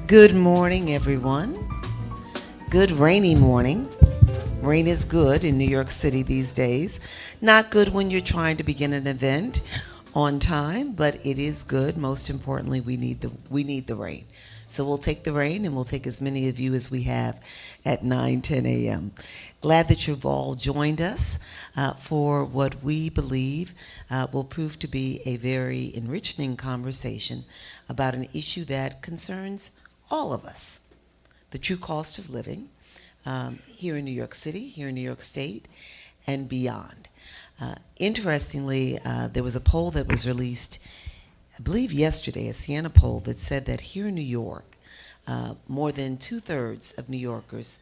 Good morning, everyone. Good rainy morning. Rain is good in New York City these days. Not good when you're trying to begin an event on time, but it is good. Most importantly, we need the rain. So we'll take the rain, and we'll take as many of you as we have at 9:10 a.m. Glad that you've all joined us for what we believe will prove to be a very enriching conversation about an issue that concerns all of us: the true cost of living here in New York City, here in New York State, and beyond. Interestingly, there was a poll that was released, I believe yesterday, a Siena poll that said that here in New York, more than two-thirds of New Yorkers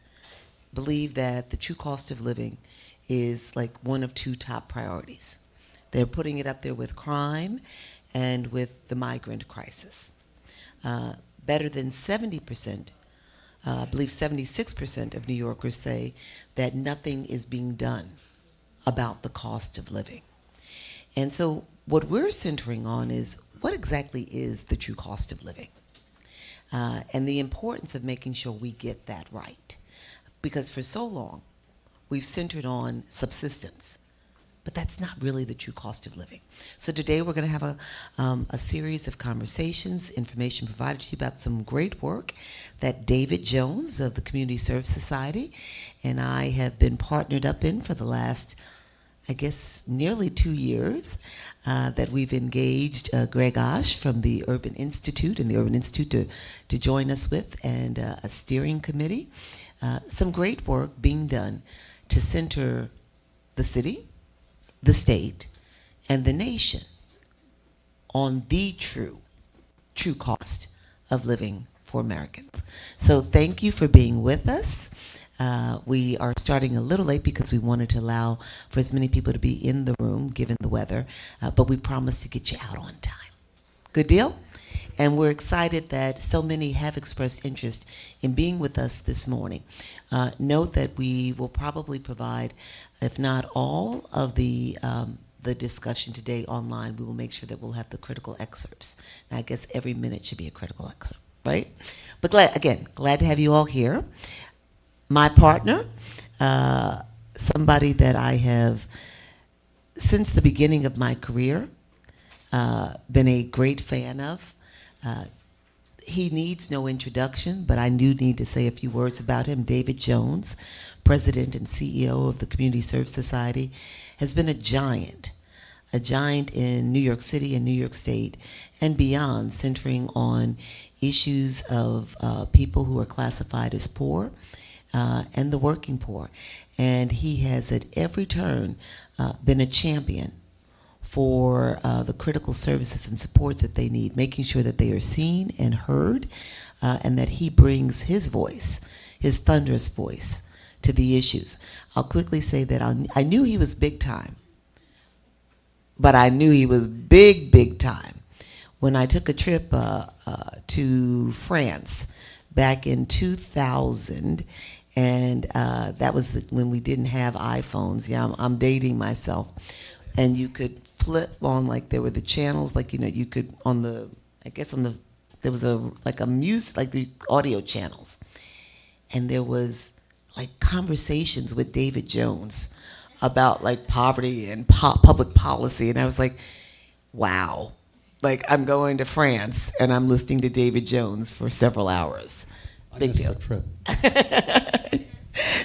believe that the true cost of living is like one of two top priorities. They're putting it up there with crime and with the migrant crisis. Better than 70%, I believe 76% of New Yorkers say that nothing is being done about the cost of living. And so what we're centering on is what exactly is the true cost of living, and the importance of making sure we get that right. Because for so long, we've centered on subsistence, but that's not really the true cost of living. So today we're going to have a series of conversations, information provided to you about some great work that David Jones of the Community Service Society and I have been partnered up in for the last, I guess, nearly 2 years, that we've engaged Greg Acs from the Urban Institute and the Urban Institute to join us with, and a steering committee. Some great work being done to center the city, the state, and the nation on the true cost of living for Americans. So thank you for being with us. We are starting a little late because we wanted to allow for as many people to be in the room given the weather, but we promise to get you out on time. Good deal? And we're excited that so many have expressed interest in being with us this morning. Note that we will probably provide, if not all of the discussion today online, we will make sure that we'll have the critical excerpts. Now, I guess every minute should be a critical excerpt, right? But glad to have you all here. My partner, somebody that I have, since the beginning of my career, been a great fan of. He needs no introduction, but I do need to say a few words about him. David Jones, President and CEO of the Community Service Society, has been a giant in New York City and New York State and beyond, centering on issues of people who are classified as poor and the working poor. And he has at every turn been a champion for the critical services and supports that they need, making sure that they are seen and heard, and that he brings his voice, his thunderous voice, to the issues. I'll quickly say that I knew he was big time, but I knew he was big time when I took a trip to France back in 2000, and that was when we didn't have iPhones. Yeah, I'm dating myself. And you could flip on, like, there were the channels, like, you could there was a music, like the audio channels. And there was like conversations with David Jones about like poverty and public policy. And I was like, wow, like I'm going to France and I'm listening to David Jones for several hours. Big deal. Trip.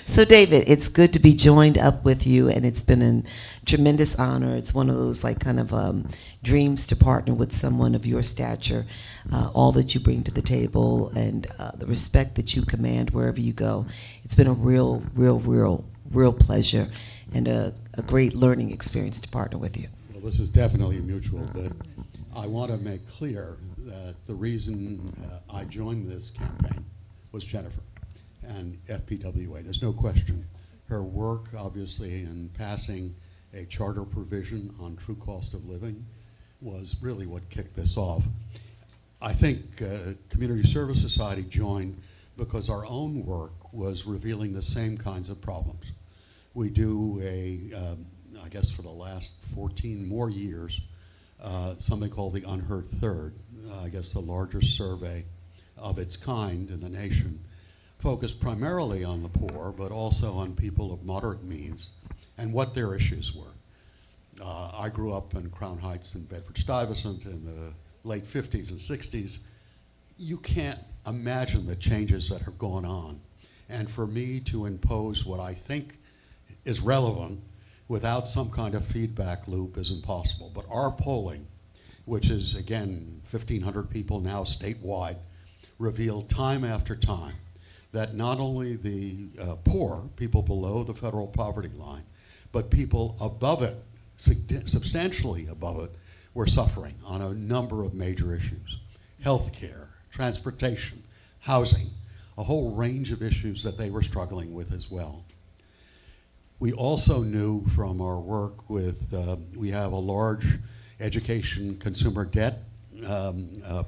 So David, it's good to be joined up with you, and it's been a tremendous honor. It's one of those like kind of dreams to partner with someone of your stature, all that you bring to the table, and the respect that you command wherever you go. It's been a real pleasure and a great learning experience to partner with you. Well, this is definitely mutual, but I want to make clear that the reason I joined this campaign was Jennifer and FPWA. There's no question. Her work, obviously, in passing a charter provision on true cost of living was really what kicked this off. I think Community Service Society joined because our own work was revealing the same kinds of problems. We do I guess for the last 14 more years, something called the Unheard Third, I guess the largest survey of its kind in the nation, focused primarily on the poor, but also on people of moderate means and what their issues were. I grew up in Crown Heights and Bedford-Stuyvesant in the late 50s and 60s. You can't imagine the changes that have gone on. And for me to impose what I think is relevant without some kind of feedback loop is impossible. But our polling, which is, again, 1,500 people now statewide, revealed time after time that not only the poor, people below the federal poverty line, but people above it, substantially above it, were suffering on a number of major issues. Healthcare, transportation, housing, a whole range of issues that they were struggling with as well. We also knew from our work with, we have a large education consumer debt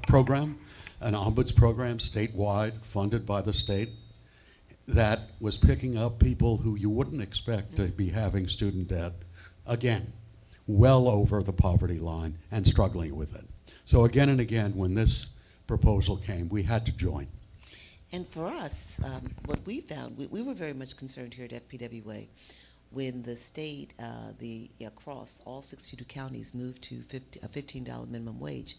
program, an ombuds program statewide funded by the state that was picking up people who you wouldn't expect to be having student debt, again, well over the poverty line and struggling with it. So again and again, when this proposal came, we had to join. And for us, what we found, we were very much concerned here at FPWA when the state, across all 62 counties moved to a $15 minimum wage,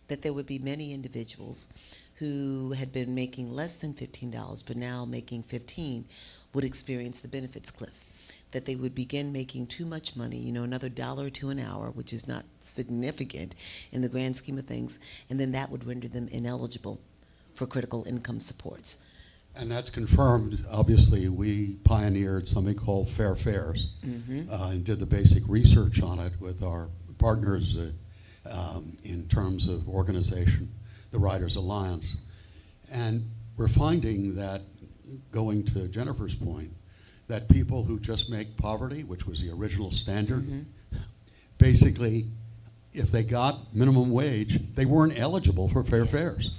that there would be many individuals who had been making less than $15 but now making $15 would experience the benefits cliff, that they would begin making too much money, another $1 or $2 an hour, which is not significant in the grand scheme of things, and then that would render them ineligible for critical income supports. And that's confirmed. Obviously, we pioneered something called Fair Fares and did the basic research on it with our partners in terms of organization, the Riders Alliance. And we're finding that, going to Jennifer's point, that people who just make poverty, which was the original standard, basically, if they got minimum wage, they weren't eligible for Fair Fares.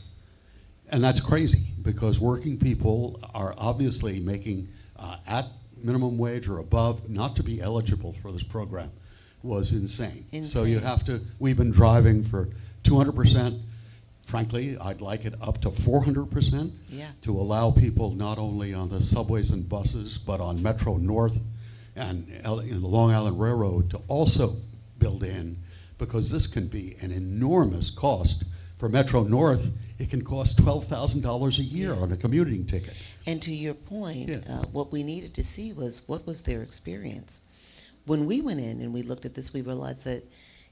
And that's crazy, because working people are obviously making at minimum wage or above. Not to be eligible for this program was insane. So you have to, we've been driving for 200%. Frankly, I'd like it up to 400% to allow people not only on the subways and buses, but on Metro North and in the Long Island Railroad to also build in, because this can be an enormous cost. For Metro North, it can cost $12,000 a year on a commuting ticket. And to your point, what we needed to see was what was their experience. When we went in and we looked at this, we realized that,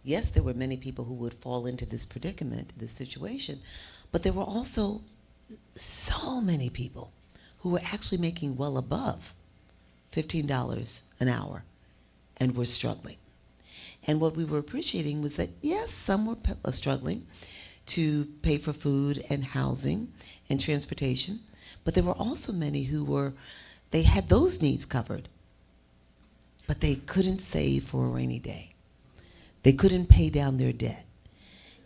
yes, there were many people who would fall into this predicament, this situation, but there were also so many people who were actually making well above $15 an hour and were struggling. And what we were appreciating was that, yes, some were struggling to pay for food and housing and transportation, but there were also many who they had those needs covered, but they couldn't save for a rainy day. They couldn't pay down their debt.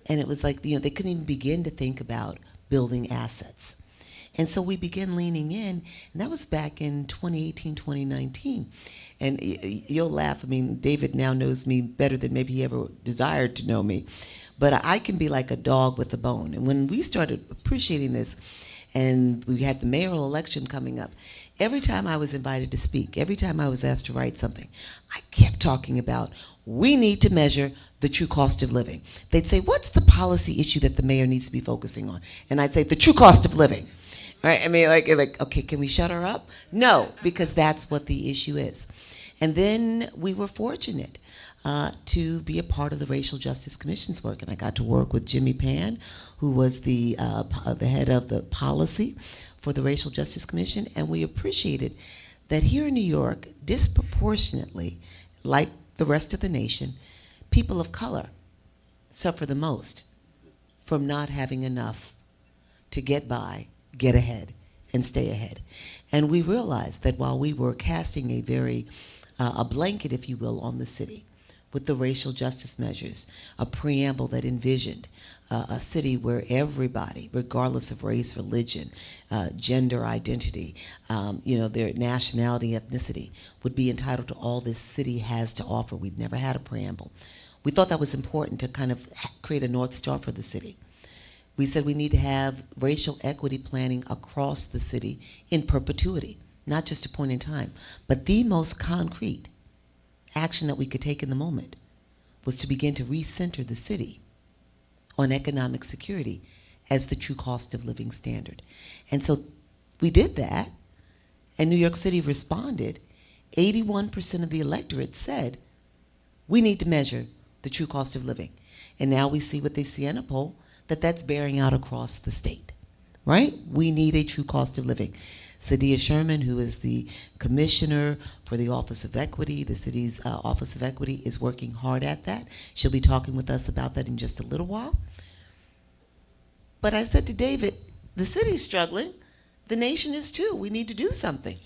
And it was like, they couldn't even begin to think about building assets. And so we began leaning in, and that was back in 2018, 2019. And you'll laugh. I mean, David now knows me better than maybe he ever desired to know me. But I can be like a dog with a bone. And when we started appreciating this, and we had the mayoral election coming up, every time I was invited to speak, every time I was asked to write something, I kept talking about, we need to measure the true cost of living. They'd say, what's the policy issue that the mayor needs to be focusing on? And I'd say, the true cost of living. Right? I mean, like, okay, can we shut her up? No, because that's what the issue is. And then we were fortunate to be a part of the Racial Justice Commission's work. And I got to work with Jimmy Pan, who was the head of the policy for the Racial Justice Commission. And we appreciated that here in New York, disproportionately, like the rest of the nation, people of color suffer the most from not having enough to get by, get ahead, and stay ahead. And we realized that while we were casting a blanket, if you will, on the city with the racial justice measures, a preamble that envisioned a city where everybody, regardless of race, religion, gender identity, their nationality, ethnicity, would be entitled to all this city has to offer. We'd never had a preamble. We thought that was important to kind of create a North Star for the city. We said we need to have racial equity planning across the city in perpetuity, not just a point in time. But the most concrete action that we could take in the moment was to begin to recenter the city on economic security as the true cost of living standard. And so we did that, and New York City responded. 81% of the electorate said, we need to measure the true cost of living. And now we see with the Siena poll that that's bearing out across the state, right? We need a true cost of living. Sideya Sherman, who is the commissioner for the Office of Equity, the city's Office of Equity, is working hard at that. She'll be talking with us about that in just a little while. But I said to David, the city's struggling. The nation is too. We need to do something.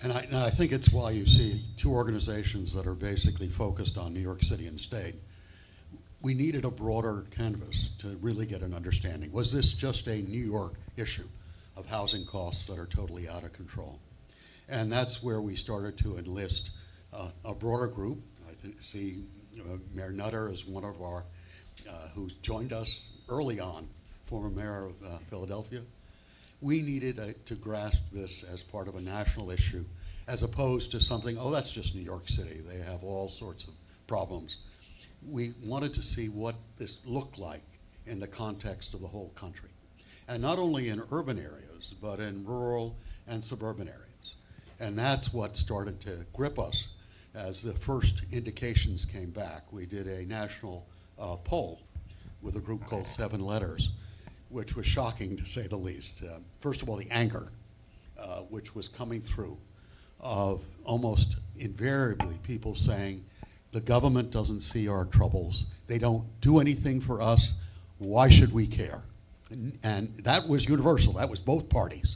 And I think it's why you see two organizations that are basically focused on New York City and state. We needed a broader canvas to really get an understanding. Was this just a New York issue of housing costs that are totally out of control? And that's where we started to enlist a broader group. I see Mayor Nutter is one of our, who joined us early on, former mayor of Philadelphia. We needed to grasp this as part of a national issue, as opposed to something, oh, that's just New York City. They have all sorts of problems. We wanted to see what this looked like in the context of the whole country. And not only in urban areas, but in rural and suburban areas. And that's what started to grip us as the first indications came back. We did a national poll with a group called 7 Letters, which was shocking to say the least. First of all, the anger, which was coming through, of almost invariably people saying, the government doesn't see our troubles. They don't do anything for us. Why should we care? And that was universal. That was both parties.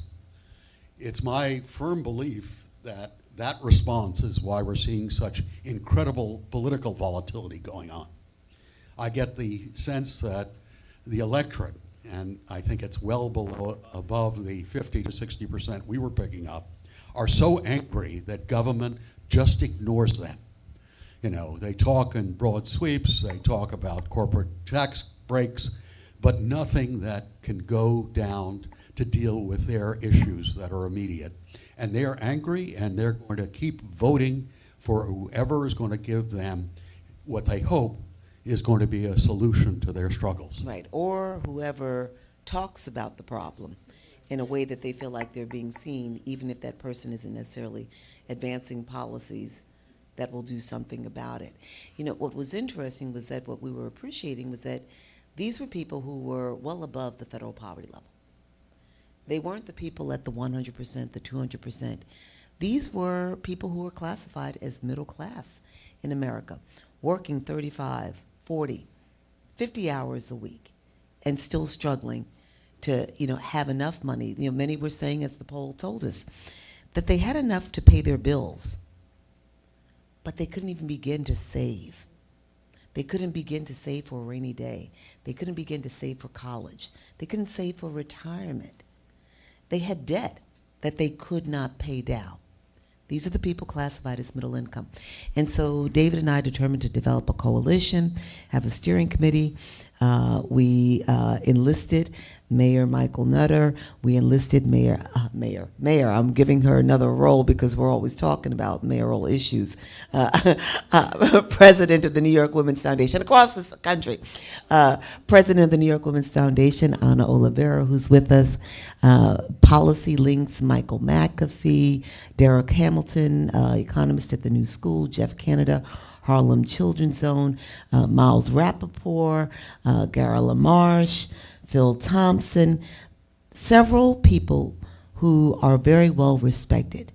It's my firm belief that that response is why we're seeing such incredible political volatility going on. I get the sense that the electorate, and I think it's well above the 50 to 60% we were picking up, are so angry that government just ignores them. You know, they talk in broad sweeps, they talk about corporate tax breaks, but nothing that can go down to deal with their issues that are immediate. And they're angry, and they're going to keep voting for whoever is going to give them what they hope is going to be a solution to their struggles. Right, or whoever talks about the problem in a way that they feel like they're being seen, even if that person isn't necessarily advancing policies that will do something about it. You know, what was interesting was that what we were appreciating was that these were people who were well above the federal poverty level. They weren't the people at the 100%, the 200%. These were people who were classified as middle class in America, working 35, 40, 50 hours a week and still struggling to, you know, have enough money. You know, many were saying, as the poll told us, that they had enough to pay their bills, but they couldn't even begin to save. They couldn't begin to save for a rainy day. They couldn't begin to save for college. They couldn't save for retirement. They had debt that they could not pay down. These are the people classified as middle income. And so David and I determined to develop a coalition, have a steering committee. We enlisted Mayor Michael Nutter. We enlisted Mayor, I'm giving her another role because we're always talking about mayoral issues. President of the New York Women's Foundation across the country. President of the New York Women's Foundation, Anna Oliveira, who's with us. Policy Links, Michael McAfee. Darrick Hamilton, economist at the New School. Jeff Canada, Harlem Children's Zone. Miles Rappaport, Gara LaMarche, Phil Thompson, several people who are very well respected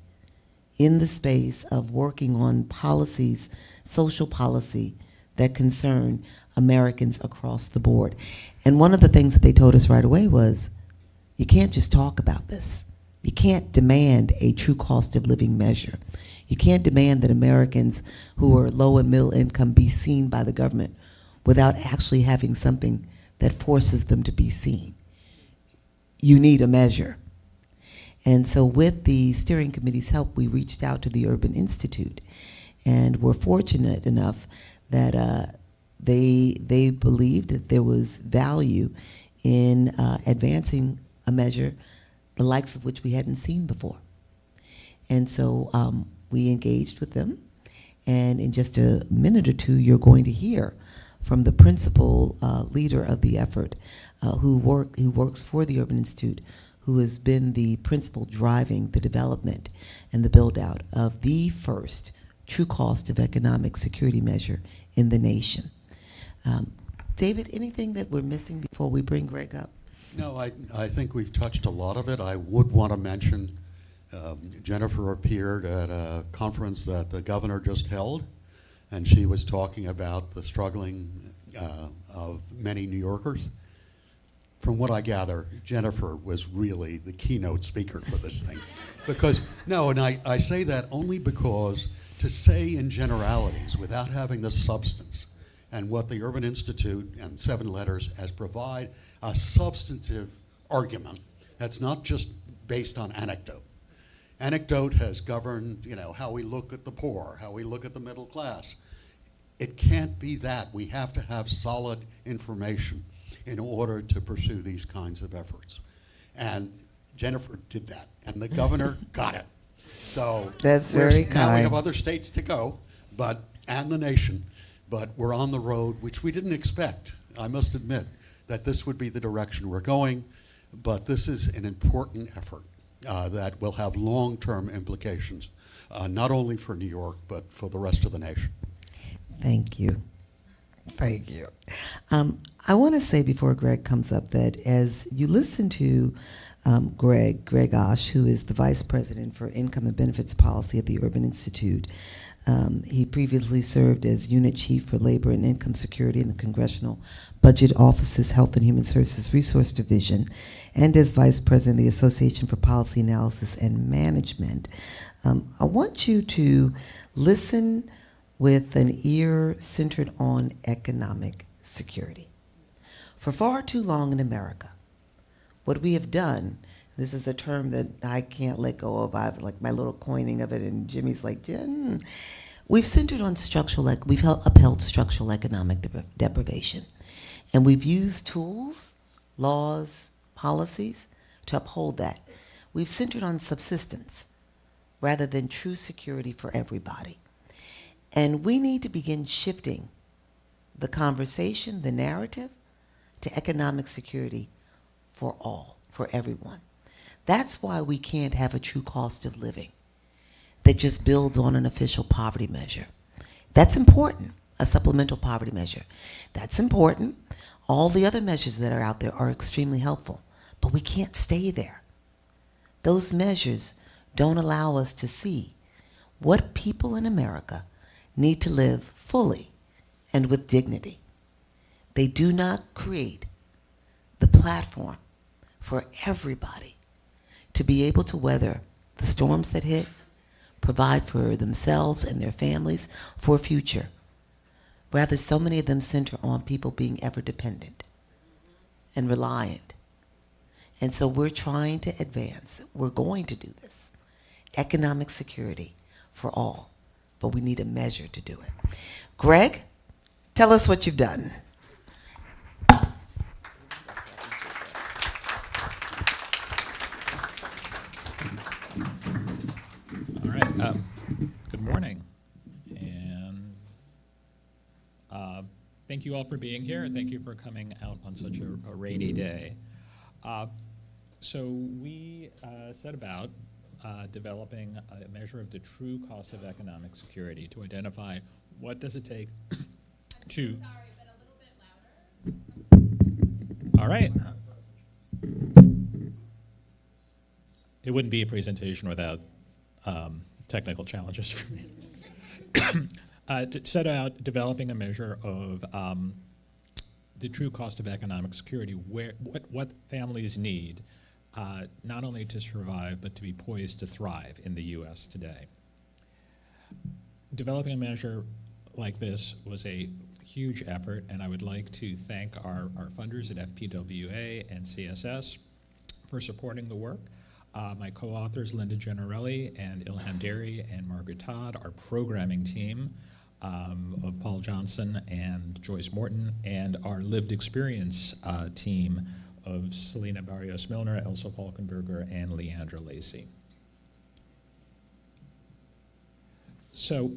in the space of working on policies, social policy that concern Americans across the board. And one of the things that they told us right away was, you can't just talk about this. You can't demand a true cost of living measure. You can't demand that Americans who are low and middle income be seen by the government without actually having something that forces them to be seen. You need a measure. And so with the steering committee's help, we reached out to the Urban Institute, and we're fortunate enough that they believed that there was value in advancing a measure the likes of which we hadn't seen before. And so we engaged with them, and in just a minute or two, you're going to hear from the principal leader of the effort, who works for the Urban Institute, who has been the principal driving the development and the build-out of the first true cost of economic security measure in the nation. David, anything that we're missing before we bring Greg up? No, I think we've touched a lot of it. I would want to mention Jennifer appeared at a conference that the governor just held, and she was talking about the struggling of many New Yorkers. From what I gather, Jennifer was really the keynote speaker for this thing. Because, no, and I say that only because to say in generalities without having the substance, and what the Urban Institute and 7 Letters has provide a substantive argument that's not just based on anecdote. Anecdote has governed, how we look at the poor, how we look at the middle class. It can't be that. We have to have solid information in order to pursue these kinds of efforts. And Jennifer did that, and the governor got it. So that's very kind. Now we have other states to go, and the nation, but we're on the road, which we didn't expect. I must admit that this would be the direction we're going, but this is an important effort that will have long-term implications, not only for New York, but for the rest of the nation. Thank you. Thank you. I want to say before Greg comes up that as you listen to Greg Acs, who is the Vice President for Income and Benefits Policy at the Urban Institute, he previously served as Unit Chief for Labor and Income Security in the Congressional Budget Office's Health and Human Services Resource Division, and as Vice President of the Association for Policy Analysis and Management. I want you to listen with an ear centered on economic security. For far too long in America, what we have done, this is a term that I can't let go of, I've like my little coining of it, and Jimmy's like, Jen, we've centered on we've upheld structural economic deprivation. And we've used tools, laws, policies to uphold that. We've centered on subsistence rather than true security for everybody. And we need to begin shifting the conversation, the narrative, to economic security for all, for everyone. That's why we can't have a true cost of living that just builds on an official poverty measure. That's important, a supplemental poverty measure. That's important. All the other measures that are out there are extremely helpful, but we can't stay there. Those measures don't allow us to see what people in America need to live fully and with dignity. They do not create the platform for everybody to be able to weather the storms that hit, provide for themselves and their families for a future. Rather, so many of them center on people being ever dependent and reliant. And so we're trying to advance, we're going to do this, economic security for all, but we need a measure to do it. Greg, tell us what you've done. All right. Good morning, and thank you all for being here, and thank you for coming out on such a rainy day. So we set about developing a measure of the true cost of economic security to identify what does it take to... Sorry, but a little bit louder. All right. It wouldn't be a presentation without technical challenges for me. To set out developing a measure of the true cost of economic security, what families need, not only to survive, but to be poised to thrive in the U.S. today. Developing a measure like this was a huge effort, and I would like to thank our funders at FPWA and CSS for supporting the work. My co-authors, Linda Gennarelli and Ilham Derry and Margaret Todd, our programming team of Paul Johnson and Joyce Morton, and our lived experience team of Selena Barrios-Milner, Elsa Falkenberger, and Leandra Lacey. So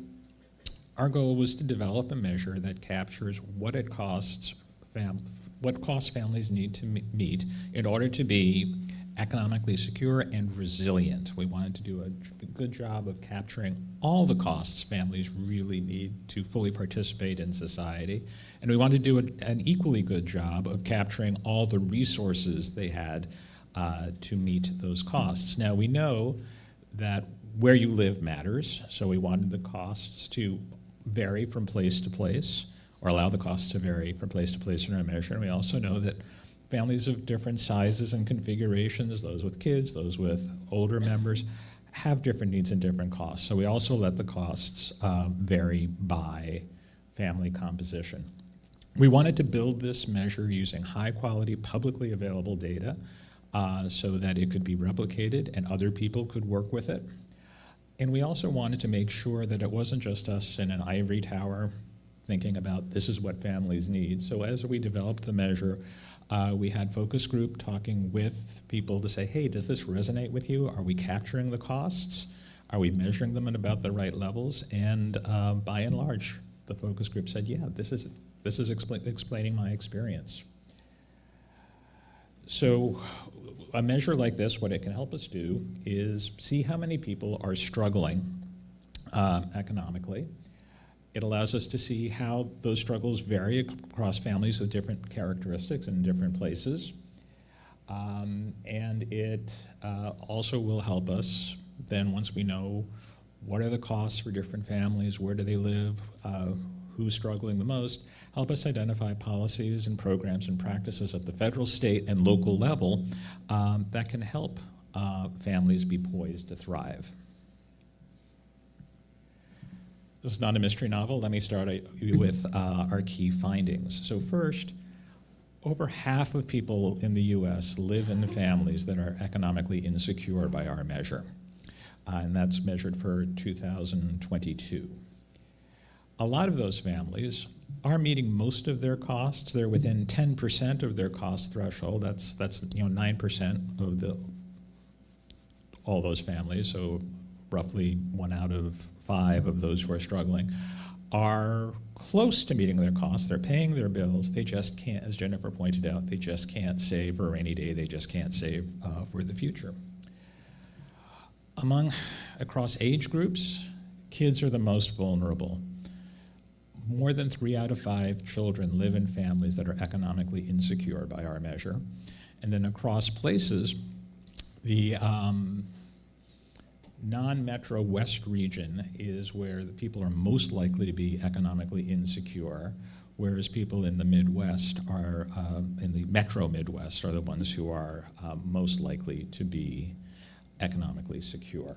our goal was to develop a measure that captures what it costs what costs families need to meet in order to be economically secure and resilient. We wanted to do a good job of capturing all the costs families really need to fully participate in society. And we wanted to do an equally good job of capturing all the resources they had to meet those costs. Now, we know that where you live matters, so we wanted the costs to vary from place to place, or allow the costs to vary from place to place in our measure. And we also know that families of different sizes and configurations, those with kids, those with older members, have different needs and different costs. So we also let the costs vary by family composition. We wanted to build this measure using high quality, publicly available data so that it could be replicated and other people could work with it. And we also wanted to make sure that it wasn't just us in an ivory tower thinking about this is what families need. So as we developed the measure, we had focus group talking with people to say, hey, does this resonate with you? Are we capturing the costs? Are we measuring them at about the right levels? And by and large, the focus group said, yeah, this is explaining my experience. So a measure like this, what it can help us do is see how many people are struggling economically. It allows us to see how those struggles vary across families with different characteristics in different places. And it also will help us then, once we know what are the costs for different families, where do they live, who's struggling the most, help us identify policies and programs and practices at the federal, state, and local level that can help families be poised to thrive. This is not a mystery novel. Let me start with our key findings. So first, over half of people in the US live in families that are economically insecure by our measure. And that's measured for 2022. A lot of those families are meeting most of their costs. They're within 10% of their cost threshold. That's 9% of all those families. So roughly 1 out of 5 of those who are struggling are close to meeting their costs. They're paying their bills. They just can't, as Jennifer pointed out, they just can't save for a rainy day. They just can't save for the future. Across age groups, kids are the most vulnerable. More than 3 out of 5 children live in families that are economically insecure by our measure. And then across places, the non-metro west region is where the people are most likely to be economically insecure, whereas people in the Midwest are, in the metro Midwest, are the ones who are most likely to be economically secure.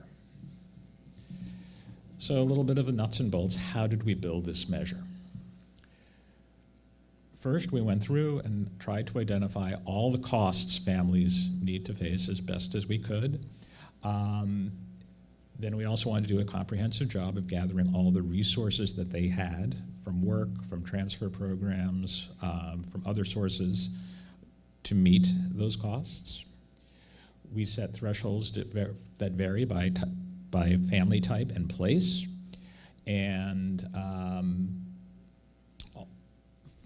So a little bit of the nuts and bolts. How did we build this measure? First, we went through and tried to identify all the costs families need to face as best as we could. Then we also wanted to do a comprehensive job of gathering all the resources that they had from work, from transfer programs, from other sources to meet those costs. We set thresholds that vary by family type and place. And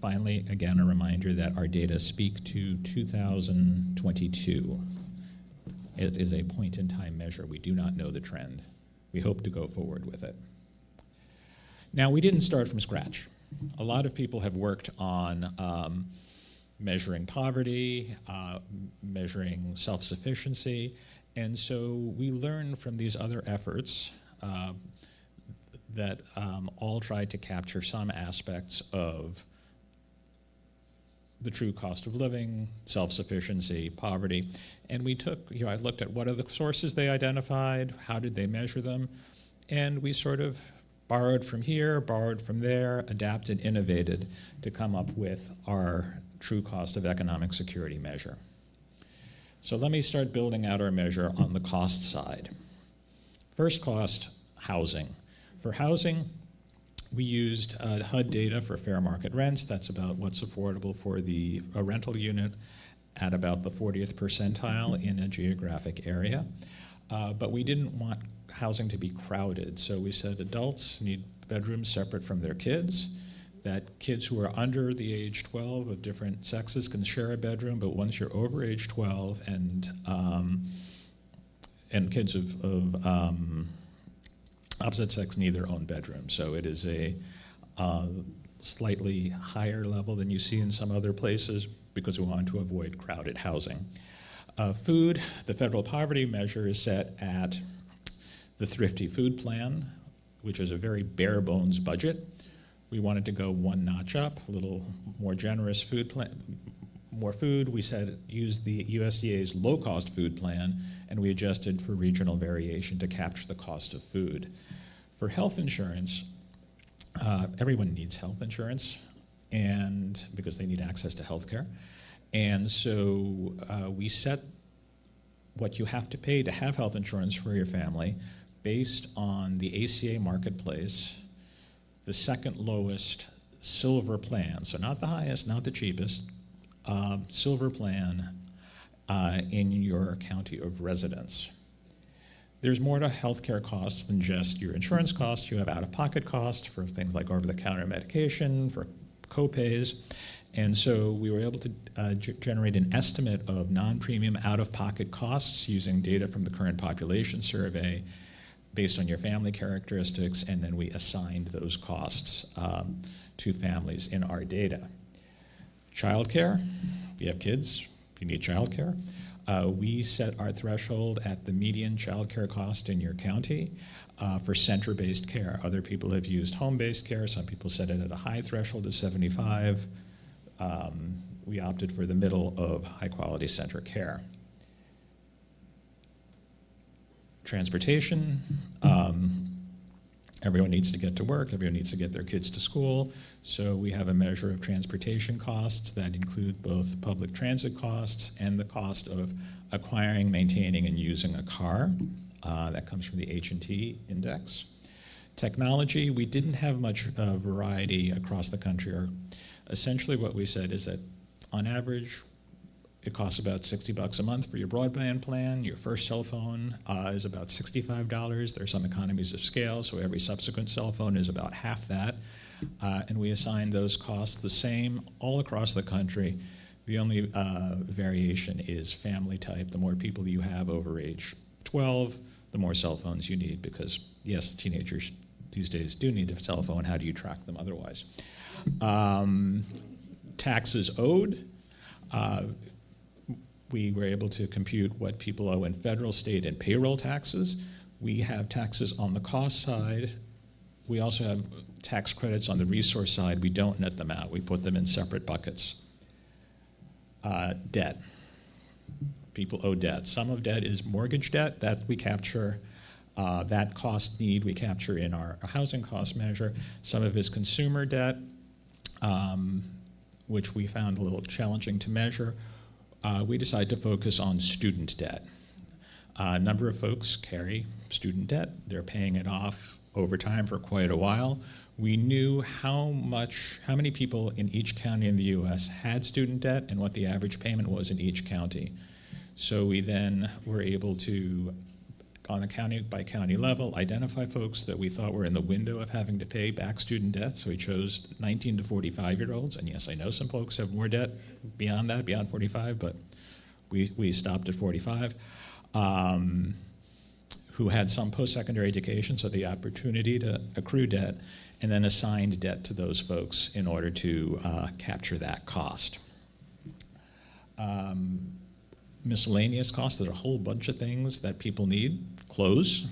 finally, again, a reminder that our data speak to 2022. It is a point-in-time measure. We do not know the trend. We hope to go forward with it. Now, we didn't start from scratch. A lot of people have worked on measuring poverty, measuring self-sufficiency, and so we learned from these other efforts that all tried to capture some aspects of the true cost of living, self-sufficiency, poverty. And we took, I looked at what are the sources they identified, how did they measure them, and we sort of borrowed from here, borrowed from there, adapted, innovated to come up with our true cost of economic security measure. So let me start building out our measure on the cost side. First cost, housing. For housing, we used HUD data for fair market rents. That's about what's affordable for a rental unit. at about the 40th percentile in a geographic area. But we didn't want housing to be crowded, so we said adults need bedrooms separate from their kids, that kids who are under the age 12 of different sexes can share a bedroom, but once you're over age 12 and kids of opposite sex need their own bedroom. So it is a slightly higher level than you see in some other places because we wanted to avoid crowded housing. Food, the federal poverty measure is set at the Thrifty Food Plan, which is a very bare bones budget. We wanted to go one notch up, a little more generous food plan, more food. We said use the USDA's low-cost food plan, and we adjusted for regional variation to capture the cost of food. For health insurance, everyone needs health insurance, and because they need access to health care. And so we set what you have to pay to have health insurance for your family based on the ACA marketplace, the second lowest silver plan, so not the highest, not the cheapest, silver plan in your county of residence. There's more to healthcare costs than just your insurance costs. You have out-of-pocket costs for things like over-the-counter medication, for co-pays. And so we were able to generate an estimate of non-premium out-of-pocket costs using data from the current population survey based on your family characteristics, and then we assigned those costs to families in our data. Childcare, you have kids, you need childcare. We set our threshold at the median childcare cost in your county for center-based care. Other people have used home-based care. Some people set it at a high threshold of 75. We opted for the middle of high-quality center care. Transportation, everyone needs to get to work, everyone needs to get their kids to school, so we have a measure of transportation costs that include both public transit costs and the cost of acquiring, maintaining, and using a car. That comes from the H&T index. Technology, we didn't have much variety across the country. Essentially what we said is that on average, it costs about $60 a month for your broadband plan. Your first cell phone is about $65. There are some economies of scale, so every subsequent cell phone is about half that. And we assign those costs the same all across the country. The only variation is family type. The more people you have over age 12, the more cell phones you need, because yes, teenagers these days do need a cell phone. How do you track them otherwise? Taxes owed. We were able to compute what people owe in federal, state, and payroll taxes. We have taxes on the cost side. We also have tax credits on the resource side. We don't net them out. We put them in separate buckets. Debt. People owe debt. Some of debt is mortgage debt that we capture. That cost need we capture in our housing cost measure. Some of it is consumer debt, which we found a little challenging to measure. We decided to focus on student debt. A number of folks carry student debt. They're paying it off over time for quite a while. We knew how many people in each county in the US had student debt and what the average payment was in each county. So we then were able to, on a county by county level, identify folks that we thought were in the window of having to pay back student debt. So we chose 19 to 45-year-olds. And yes, I know some folks have more debt beyond that, beyond 45, but we stopped at 45. Who had some post-secondary education, so the opportunity to accrue debt, and then assigned debt to those folks in order to capture that cost. Miscellaneous costs, there's a whole bunch of things that people need. Clothes,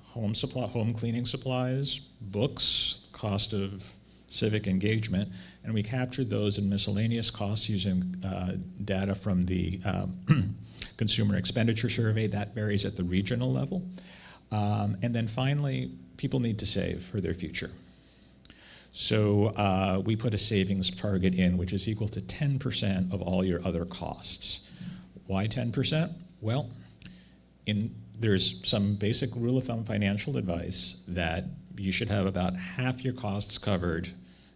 home cleaning supplies, books, cost of civic engagement, and we captured those in miscellaneous costs using data from the Consumer Expenditure Survey. That varies at the regional level. And then finally, people need to save for their future. So we put a savings target in, which is equal to 10% of all your other costs. Why 10%? Well, there's some basic rule of thumb financial advice that you should have about half your costs covered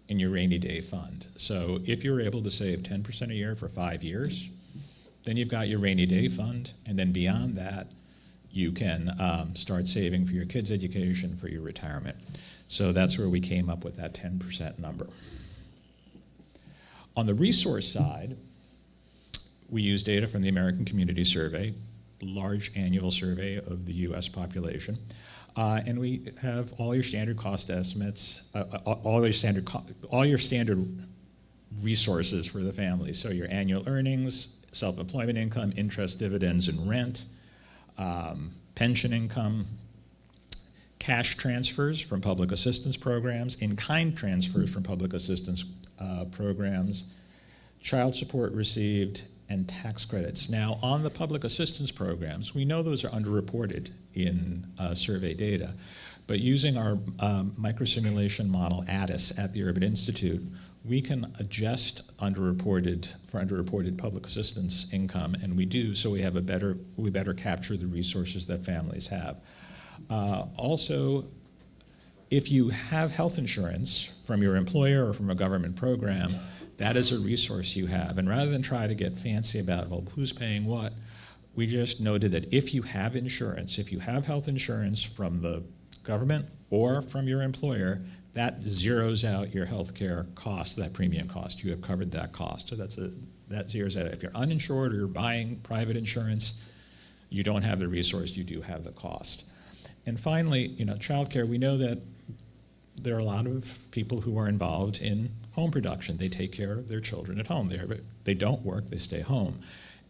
in your rainy day fund. So if you're able to save 10% a year for 5 years, then you've got your rainy day fund, and then beyond that, you can start saving for your kids' education, for your retirement. So that's where we came up with that 10% number. On the resource side, we use data from the American Community Survey, large annual survey of the US population. And we have all your standard cost estimates, all your standard resources for the family. So your annual earnings, self-employment income, interest, dividends, and rent, pension income, cash transfers from public assistance programs, in-kind transfers from public assistance programs, child support received, and tax credits. Now, on the public assistance programs, we know those are underreported in survey data, but using our microsimulation model, ADIS, at the Urban Institute, we can adjust for underreported public assistance income, and we do, so we better capture the resources that families have. Also, if you have health insurance from your employer or from a government program, that is a resource you have. And rather than try to get fancy about, well, who's paying what, we just noted that if you have insurance, if you have health insurance from the government or from your employer, that zeroes out your health care cost, that premium cost. You have covered that cost. So that zeroes out. If you're uninsured or you're buying private insurance, you don't have the resource, you do have the cost. And finally, childcare, we know that there are a lot of people who are involved in home production. They take care of their children at home. They don't work, they stay home.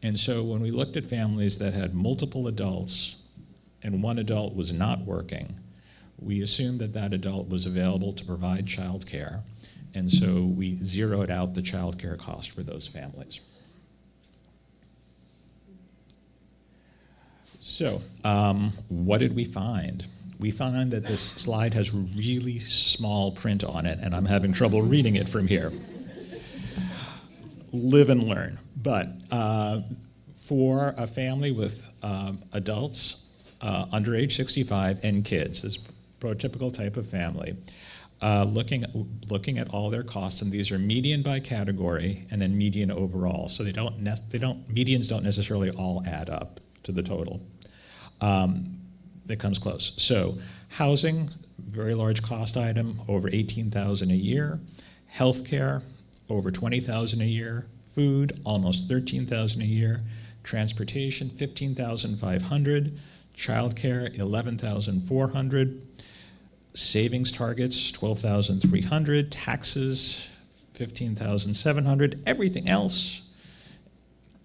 And so when we looked at families that had multiple adults and one adult was not working, we assumed that that adult was available to provide child care. And so we zeroed out the child care cost for those families. So what did we find? We find that this slide has really small print on it, and I'm having trouble reading it from here. Live and learn. But for a family with adults under age 65 and kids, this prototypical type of family, looking at all their costs, and these are median by category and then median overall. So medians don't necessarily all add up to the total. That comes close. So housing, very large cost item, over $18,000 a year. Healthcare, over $20,000 a year. Food, almost $13,000 a year. Transportation, $15,500. Childcare, $11,400. Savings targets, $12,300. Taxes, $15,700. Everything else,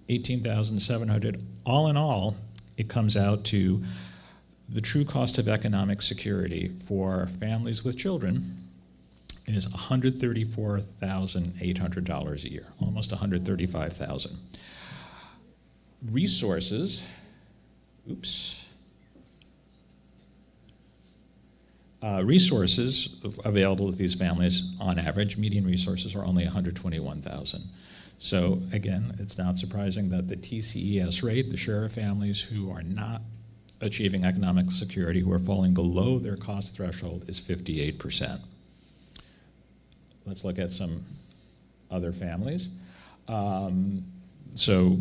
$18,700. All in all, it comes out to the true cost of economic security for families with children is $134,800 a year, almost $135,000. Resources, resources available to these families, on average, median resources are only $121,000. So again, it's not surprising that the TCES rate, the share of families who are not achieving economic security, who are falling below their cost threshold, is 58%. Let's look at some other families. So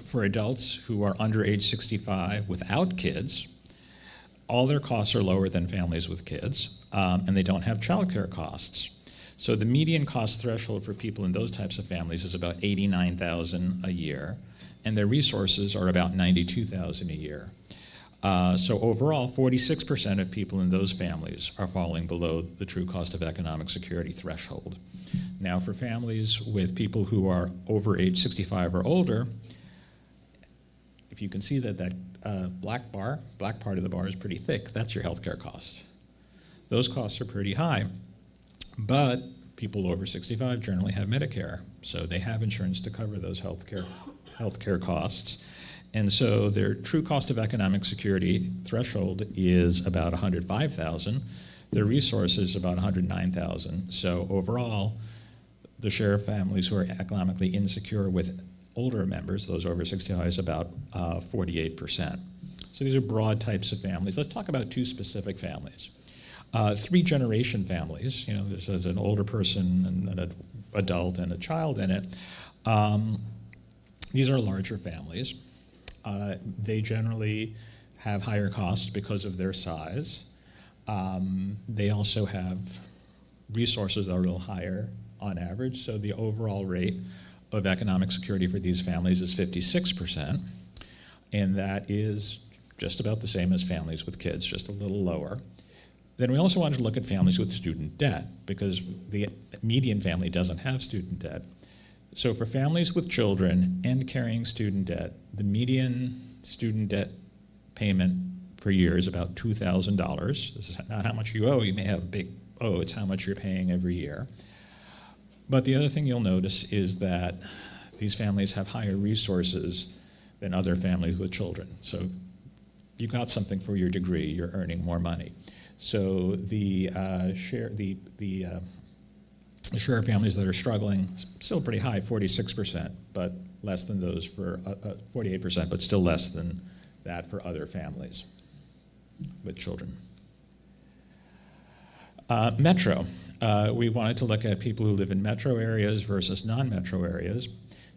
for adults who are under age 65 without kids, all their costs are lower than families with kids, and they don't have childcare costs. So the median cost threshold for people in those types of families is about $89,000 a year, and their resources are about $92,000 a year. So overall, 46% of people in those families are falling below the true cost of economic security threshold. Now, for families with people who are over age 65 or older, if you can see that black part of the bar is pretty thick, that's your healthcare cost. Those costs are pretty high. But people over 65 generally have Medicare, so they have insurance to cover those healthcare costs. And so their true cost of economic security threshold is about $105,000. Their resources about $109,000. So overall, the share of families who are economically insecure with older members, those over 65, is about 48%. So these are broad types of families. Let's talk about two specific families. Three-generation families, there's an older person and an adult and a child in it. These are larger families. They generally have higher costs because of their size. They also have resources that are a little higher on average, so the overall rate of economic security for these families is 56%, and that is just about the same as families with kids, just a little lower. Then we also wanted to look at families with student debt, because the median family doesn't have student debt. So for families with children and carrying student debt, the median student debt payment per year is about $2,000. This is not how much you owe. You may have a big owe. It's how much you're paying every year. But the other thing you'll notice is that these families have higher resources than other families with children. So you got something for your degree. You're earning more money. So the share of families that are struggling, still pretty high, 46%, but less than those for 48%, but still less than that for other families with children. Metro. We wanted to look at people who live in metro areas versus non-metro areas.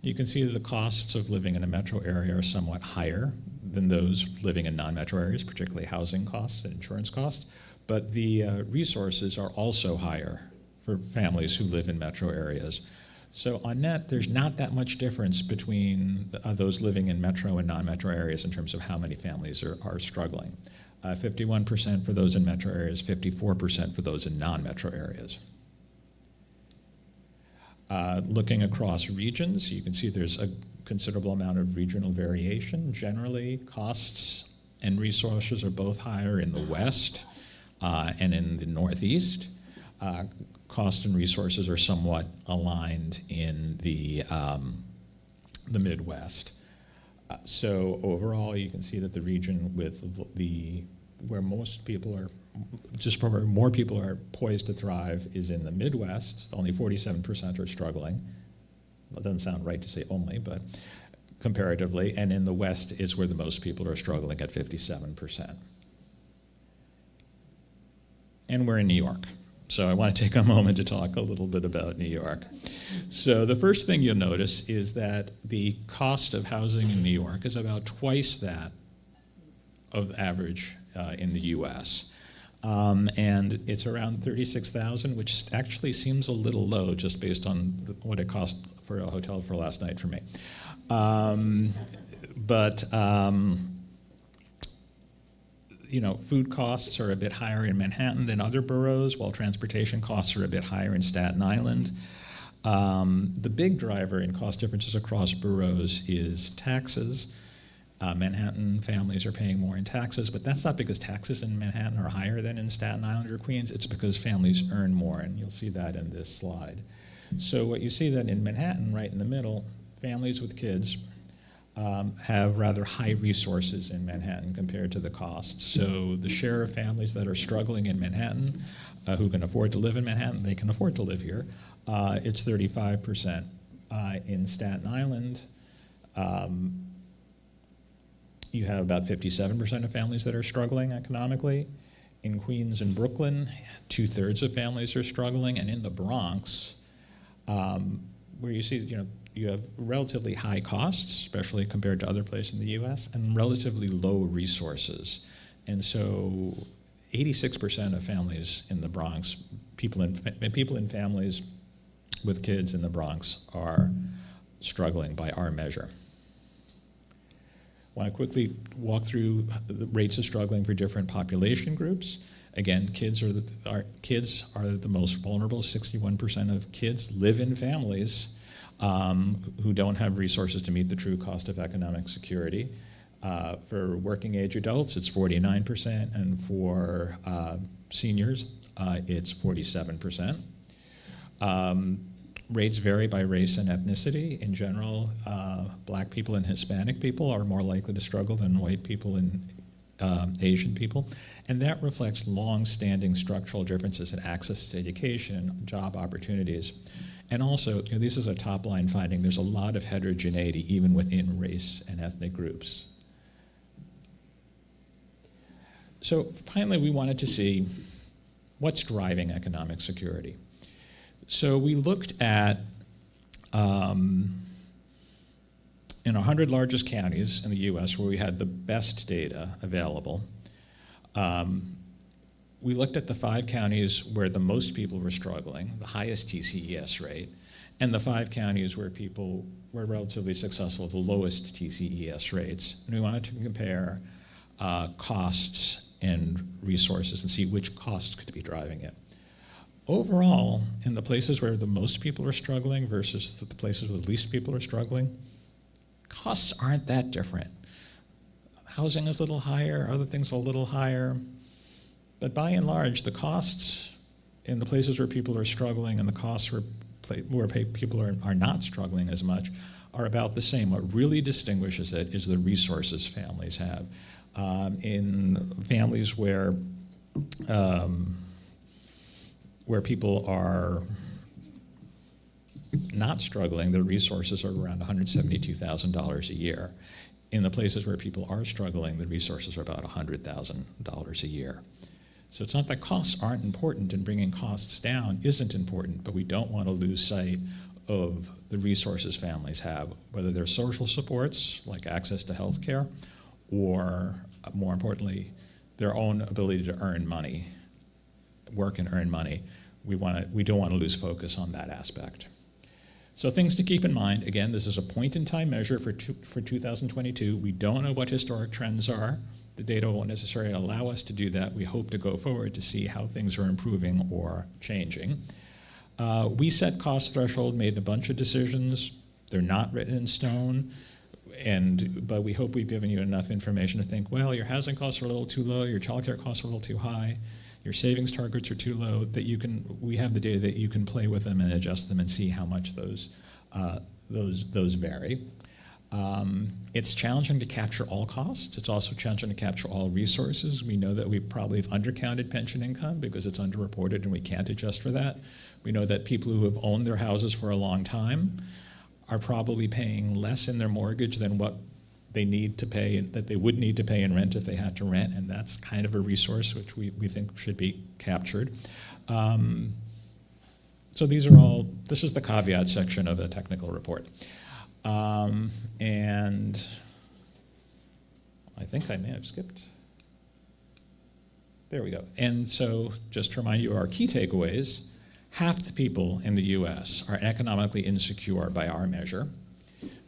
You can see that the costs of living in a metro area are somewhat higher than those living in non-metro areas, particularly housing costs and insurance costs, but the resources are also higher for families who live in metro areas. So on net, there's not that much difference between those living in metro and non-metro areas in terms of how many families are struggling. 51% for those in metro areas, 54% for those in non-metro areas. Looking across regions, you can see there's a considerable amount of regional variation. Generally, costs and resources are both higher in the West and in the Northeast. Cost and resources are somewhat aligned in the Midwest. So overall, you can see that the region with where most people are, just where more people are poised to thrive, is in the Midwest. Only 47% are struggling. Well, it doesn't sound right to say only, but comparatively. And in the West is where the most people are struggling at 57%. And we're in New York. So I want to take a moment to talk a little bit about New York. So the first thing you'll notice is that the cost of housing in New York is about twice that of average in the US. And it's around $36,000, which actually seems a little low just based on what it cost for a hotel for last night for me. Food costs are a bit higher in Manhattan than other boroughs, while transportation costs are a bit higher in Staten Island. The big driver in cost differences across boroughs is taxes. Manhattan families are paying more in taxes, but that's not because taxes in Manhattan are higher than in Staten Island or Queens. It's because families earn more, and you'll see that in this slide. So what you see that in Manhattan, right in the middle, families with kids have rather high resources in Manhattan compared to the costs. So the share of families that are struggling in Manhattan, who can afford to live in Manhattan, they can afford to live here, it's 35%. In Staten Island, you have about 57% of families that are struggling economically. In Queens and Brooklyn, 2/3 of families are struggling, and in the Bronx, where you see, you have relatively high costs, especially compared to other places in the U.S., and relatively low resources. And so 86% of families in the Bronx, people in families with kids in the Bronx are struggling by our measure. I want to quickly walk through the rates of struggling for different population groups. Again, kids are the most vulnerable. 61% of kids live in families who don't have resources to meet the true cost of economic security. For working age adults, it's 49%, and for seniors, it's 47%. Rates vary by race and ethnicity. In general, black people and Hispanic people are more likely to struggle than white people and Asian people, and that reflects long-standing structural differences in access to education, job opportunities. And also, this is a top-line finding, there's a lot of heterogeneity even within race and ethnic groups. So finally, we wanted to see what's driving economic security. So we looked at, in 100 largest counties in the US where we had the best data available, we looked at the 5 counties where the most people were struggling, the highest TCES rate, and the 5 counties where people were relatively successful, the lowest TCES rates. And we wanted to compare costs and resources and see which costs could be driving it. Overall, in the places where the most people are struggling versus the places where the least people are struggling, costs aren't that different. Housing is a little higher, other things are a little higher, but by and large, the costs in the places where people are struggling and the costs where people are not struggling as much are about the same. What really distinguishes it is the resources families have. In families where people are not struggling, the resources are around $172,000 a year. In the places where people are struggling, the resources are about $100,000 a year. So it's not that costs aren't important, and bringing costs down isn't important, but we don't want to lose sight of the resources families have, whether they're social supports, like access to health care, or more importantly, their own ability to earn money, work and earn money. We don't want to lose focus on that aspect. So things to keep in mind, again, this is a point-in-time measure for 2022. We don't know what historic trends are. The data won't necessarily allow us to do that. We hope to go forward to see how things are improving or changing. We set cost threshold, made a bunch of decisions. They're not written in stone, but we hope we've given you enough information to think, well, your housing costs are a little too low, your childcare costs are a little too high, your savings targets are too low, that we have the data that you can play with them and adjust them and see how much those vary. It's challenging to capture all costs. It's also challenging to capture all resources. We know that we probably have undercounted pension income because it's underreported and we can't adjust for that. We know that people who have owned their houses for a long time are probably paying less in their mortgage than what they need to pay, that they would need to pay in rent if they had to rent, and that's kind of a resource which we think should be captured. So this is the caveat section of a technical report. And I think I may have skipped. There we go. And so just to remind you, our key takeaways: half the people in the US are economically insecure by our measure.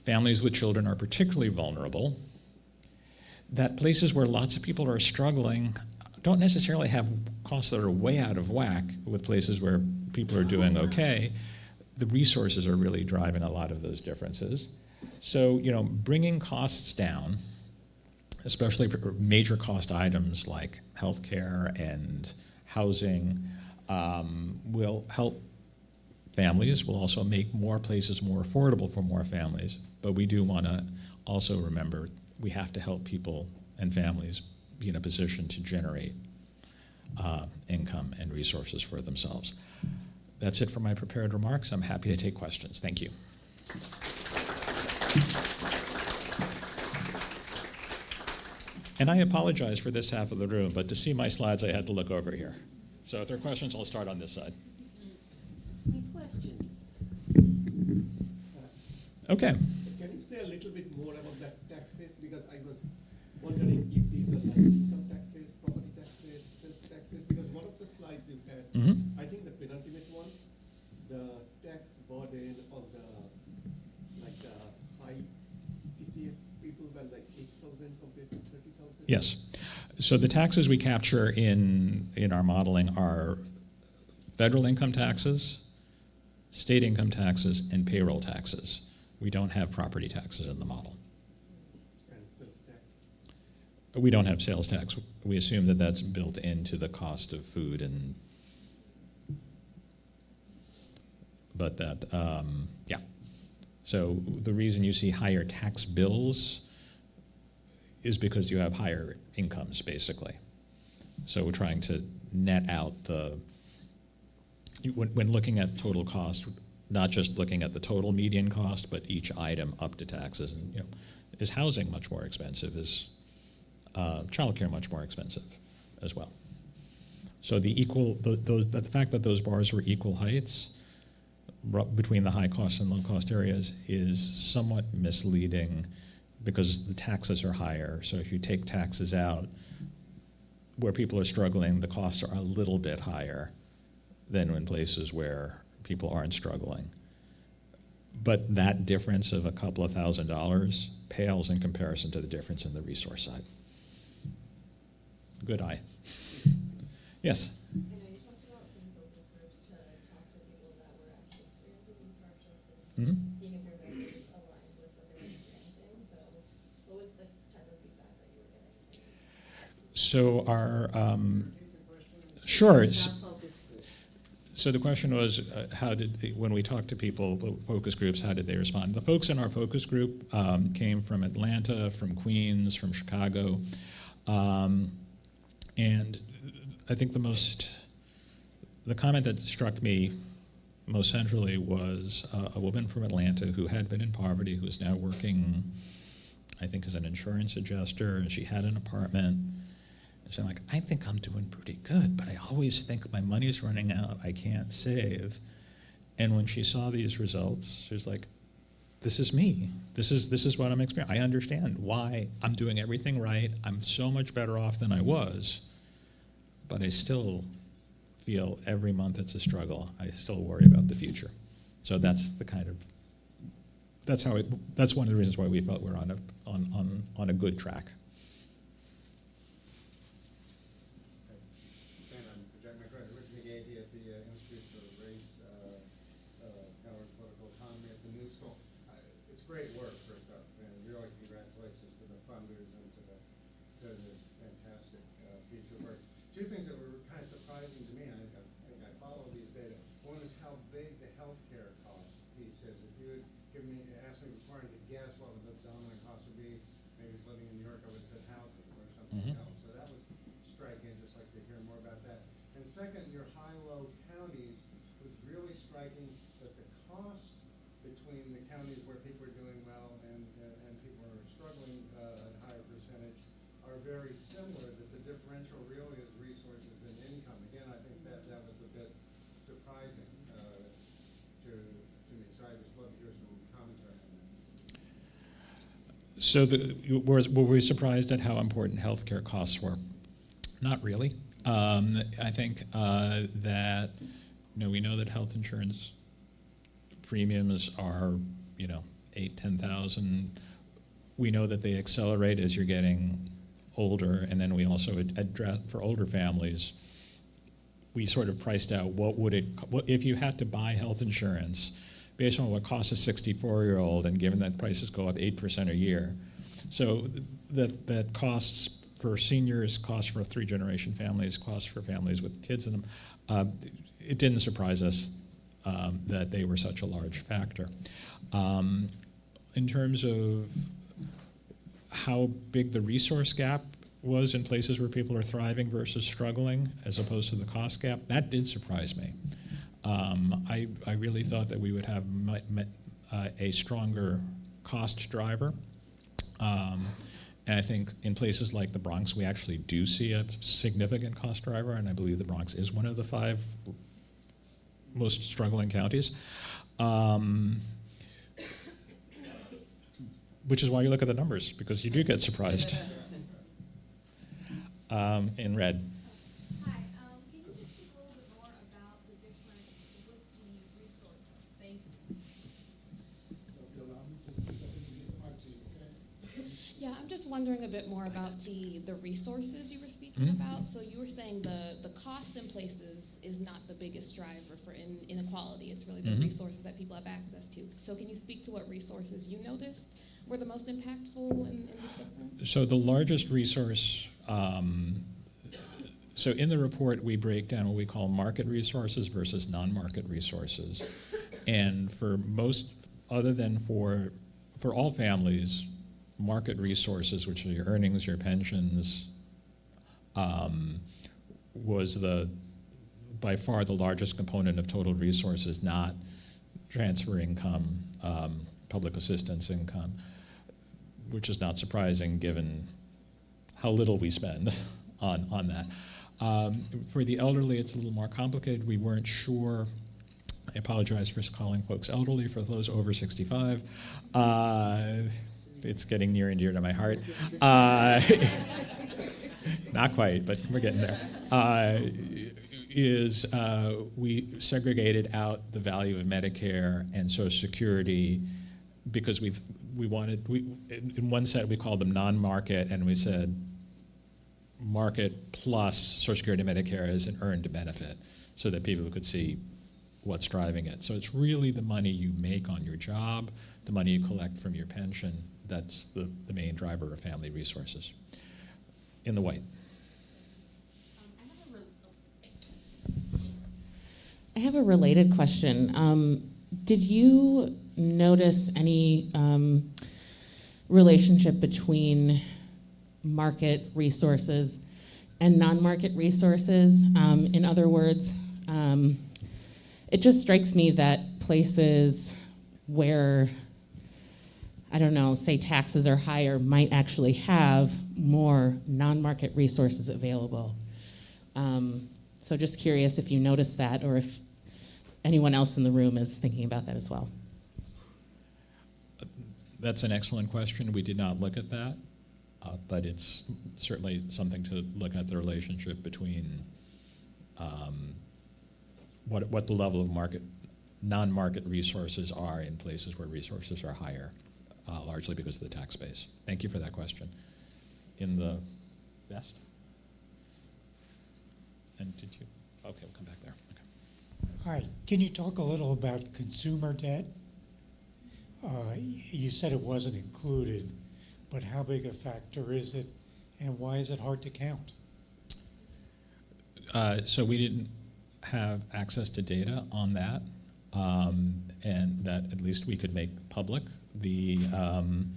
Families with children are particularly vulnerable. That places where lots of people are struggling don't necessarily have costs that are way out of whack with places where people are doing okay. The resources are really driving a lot of those differences. So, bringing costs down, especially for major cost items like healthcare and housing, will help families, will also make more places more affordable for more families. But we do want to also remember we have to help people and families be in a position to generate income and resources for themselves. That's it for my prepared remarks. I'm happy to take questions. Thank you. And I apologize for this half of the room, but to see my slides, I had to look over here. So if there are questions, I'll start on this side. Any questions? Okay. Can you say a little bit more about that tax rates? Because I was wondering if these are like income tax rates, property tax rates, sales tax rates, because one of the slides you had, I think the penultimate one, the tax burden on the high TCS people were like 8,000 compared to 30,000. Yes. So the taxes we capture in our modeling are federal income taxes, state income taxes, and payroll taxes. We don't have property taxes in the model. And sales tax? We don't have sales tax. We assume that that's built into the cost of food but that, yeah. So the reason you see higher tax bills is because you have higher incomes, basically. So we're trying to net out when looking at total cost, not just looking at the total median cost, but each item up to taxes. And is housing much more expensive? Is childcare much more expensive as well? So the fact that those bars were equal heights between the high cost and low cost areas is somewhat misleading because the taxes are higher. So if you take taxes out, where people are struggling, the costs are a little bit higher than in places where people aren't struggling. But that difference of a couple of $1,000s pales in comparison to the difference in the resource side. Good eye. Yes? I know you talked about some focus groups to talk to people that were actually experiencing these hardships and seeing if your values aligned with what they were experiencing. So what was the type of feedback that you were getting? So our, sure. So the question was, when we talked to people, focus groups, how did they respond? The folks in our focus group came from Atlanta, from Queens, from Chicago. And I think the comment that struck me most centrally was a woman from Atlanta who had been in poverty, who is now working, I think, as an insurance adjuster, and she had an apartment. So I'm like, I think I'm doing pretty good, but I always think my money's running out, I can't save. And when she saw these results, she was like, this is me. This is what I'm experiencing. I understand why I'm doing everything right. I'm so much better off than I was, but I still feel every month it's a struggle. I still worry about the future. So that's one of the reasons why we felt we're on a good track. Great work, first up, and really congratulations to the funders and to this fantastic piece of work. Two things that were kind of surprising to me, I think I follow these data. One is how big the healthcare cost piece is. If you had asked me before I could guess what the dominant cost would be, maybe it's living in New York, I would have said housing or something else. So that was striking. I'd just like to hear more about that. And second, your high-low counties was really striking that the cost between the counties where people are doing well and people are struggling at a higher percentage are very similar, that the differential really is resources and income. Again, I think that was a bit surprising to me. So I just love to hear some commentary on that. So were we surprised at how important healthcare costs were? Not really. I think that we know that health insurance premiums are, $8,000-$10,000. We know that they accelerate as you're getting older, and then we also address for older families. We sort of priced out what if you had to buy health insurance based on what costs a 64-year-old, and given that prices go up 8% a year. So that costs for seniors, costs for three-generation families, costs for families with kids in them. It didn't surprise us that they were such a large factor. In terms of how big the resource gap was in places where people are thriving versus struggling, as opposed to the cost gap, that did surprise me. I really thought that we would have a stronger cost driver. And I think in places like the Bronx, we actually do see a significant cost driver, and I believe the Bronx is one of the 5 most struggling counties. Which is why you look at the numbers, because you do get surprised. In red. Hi, can you just speak a little bit more about the difference with the resources? Thank you. Yeah, I'm just wondering a bit more about the resources you were speaking about. So you were saying the cost in places is not the biggest driver for inequality. It's really the resources that people have access to. So can you speak to what resources you noticed were the most impactful in this difference? So the largest resource, so in the report we break down what we call market resources versus non-market resources. And for most, other than for all families, market resources, which are your earnings, your pensions, was by far the largest component of total resources, not transfer income, public assistance income, which is not surprising given how little we spend on that. For the elderly, it's a little more complicated. We weren't sure. I apologize for calling folks elderly. For those over 65, it's getting near and dear to my heart. Not quite, but we're getting there. We segregated out the value of Medicare and Social Security because in one set we called them non-market, and we said market plus Social Security and Medicare as an earned benefit so that people could see what's driving it. So it's really the money you make on your job, the money you collect from your pension, that's the main driver of family resources. In the white. I have a related question. Did you notice any relationship between market resources and non-market resources? In other words, it just strikes me that places where, I don't know, say taxes are higher might actually have more non-market resources available. So just curious if you noticed that or if anyone else in the room is thinking about that as well. That's an excellent question. We did not look at that, but it's certainly something to look at the relationship between what the level of non-market resources are in places where resources are higher, largely because of the tax base. Thank you for that question. In the vest? And did you? Okay, we'll come back there. Okay. Hi, can you talk a little about consumer debt? You said it wasn't included, but how big a factor is it, and why is it hard to count? So we didn't have access to data on that, and that at least we could make public. And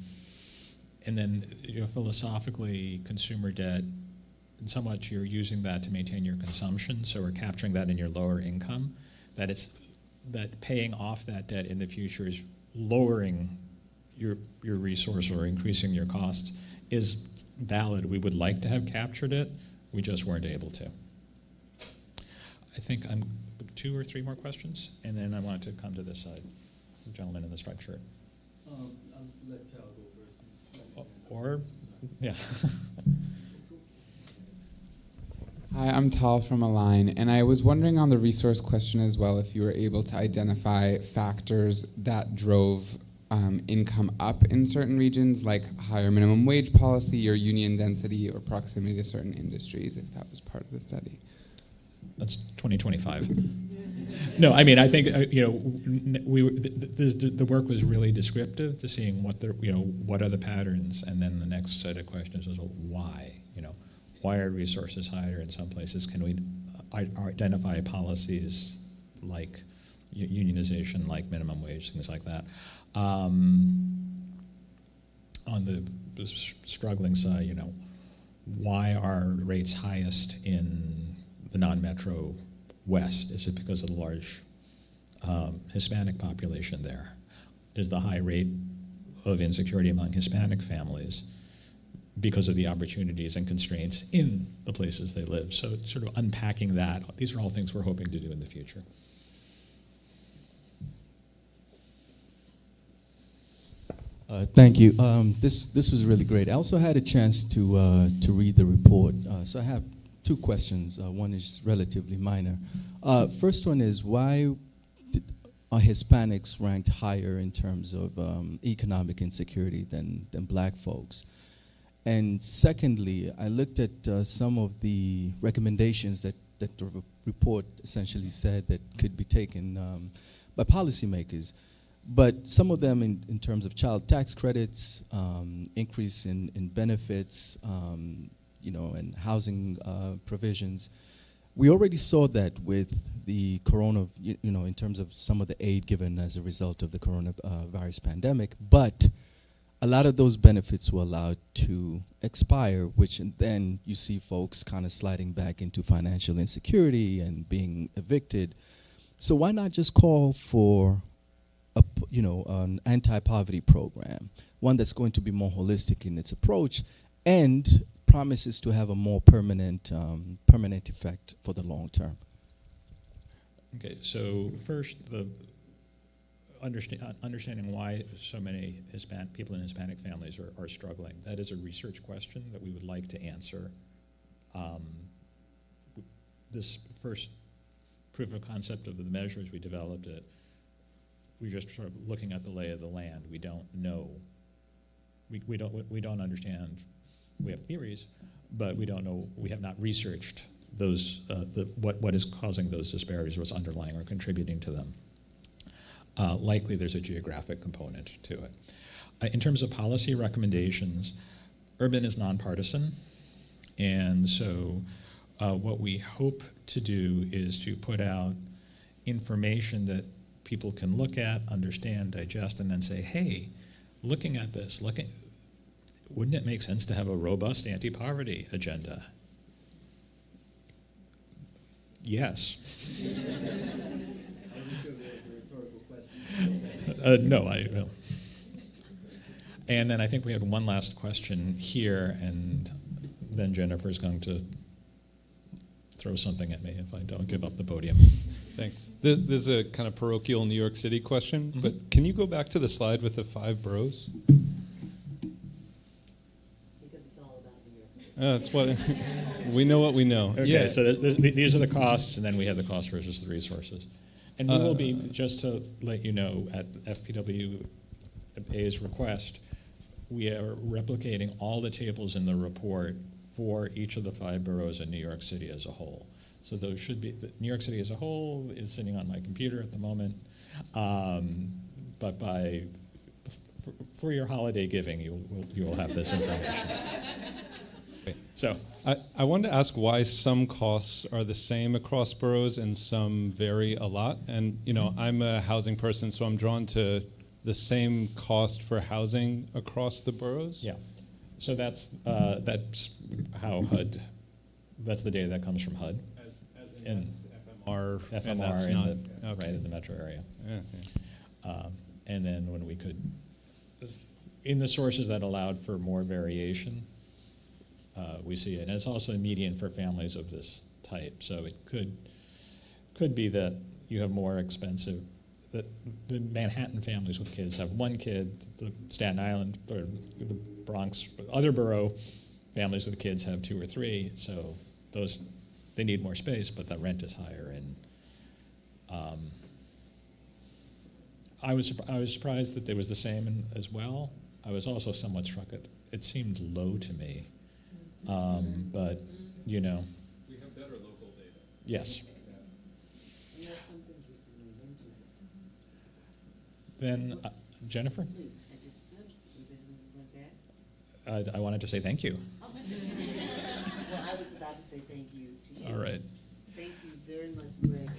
then philosophically, consumer debt, and somewhat you're using that to maintain your consumption, so we're capturing that in your lower income. That paying off that debt in the future is lowering your resource or increasing your costs is valid. We would like to have captured it. We just weren't able to. I think I'm 2 or 3 more questions, and then I want to come to this side. The gentleman in the striped shirt. I'll let Tal go first. Or, yeah. Hi, I'm Tal from Align, and I was wondering on the resource question as well if you were able to identify factors that drove income up in certain regions, like higher minimum wage policy or union density or proximity to certain industries, if that was part of the study. That's 2025. No, I mean, I think the work was really descriptive to seeing what are the patterns, and then the next set of questions was, well, why? Why are resources higher in some places? Can we identify policies like unionization, like minimum wage, things like that? On the struggling side, why are rates highest in the non-metro West? Is it because of the large Hispanic population there? Is the high rate of insecurity among Hispanic families because of the opportunities and constraints in the places they live? So sort of unpacking that. These are all things we're hoping to do in the future. Thank you. This was really great. I also had a chance to read the report. So I have 2 questions. One is relatively minor. First one is, why are Hispanics ranked higher in terms of economic insecurity than black folks? And secondly, I looked at some of the recommendations that the report essentially said that could be taken by policymakers. But some of them in terms of child tax credits, increase in benefits, and housing provisions. We already saw that with the in terms of some of the aid given as a result of the coronavirus pandemic. But a lot of those benefits were allowed to expire, which then you see folks kind of sliding back into financial insecurity and being evicted. So why not just call for an anti-poverty program, one that's going to be more holistic in its approach, and promises to have a more permanent effect for the long term. Okay, so first, the understanding why so many people in Hispanic families are struggling. That is a research question that we would like to answer. This first proof of concept of the measures we developed it, we just sort of looking at the lay of the land. We don't know. We don't understand. We have theories, but we don't know. We have not researched those what is causing those disparities, what's underlying or contributing to them. Likely there's a geographic component to it. In terms of policy recommendations, urban is nonpartisan, and so what we hope to do is to put out information that people can look at, understand, digest, and then say, hey, looking at this, wouldn't it make sense to have a robust anti-poverty agenda? Yes. No, I will. And then I think we had one last question here, and then Jennifer's going to throw something at me if I don't give up the podium. Thanks. This is a kind of parochial New York City question, but can you go back to the slide with the 5 boroughs? Because it's all about New York City. That's what we know. What we know. Okay, yeah. So these are the costs, and then we have the cost versus the resources. And we will be, just to let you know, at FPWA's request, we are replicating all the tables in the report for each of the 5 boroughs in New York City as a whole. So those should be, New York City as a whole is sitting on my computer at the moment, but for your holiday giving, you will have this information. So I wanted to ask why some costs are the same across boroughs and some vary a lot. And I'm a housing person, so I'm drawn to the same cost for housing across the boroughs. Yeah. So that's how HUD. That's the data that comes from HUD. As in FMR, and FMR that's in not the, okay. right in the metro area. Okay. And then when we could, in the sources that allowed for more variation, we see it. And it's also a median for families of this type. So it could be that you have more expensive, that the Manhattan families with kids have 1 kid, the Staten Island or the Bronx, other borough families with kids have 2 or 3. So they need more space, but the rent is higher. And I was surprised that there was the same as well. I was also somewhat struck it seemed low to me. But, we have better local data. Yes. Then, Jennifer? I wanted to say thank you. Well, I was about to say thank you to you. All right. Thank you very much, Greg.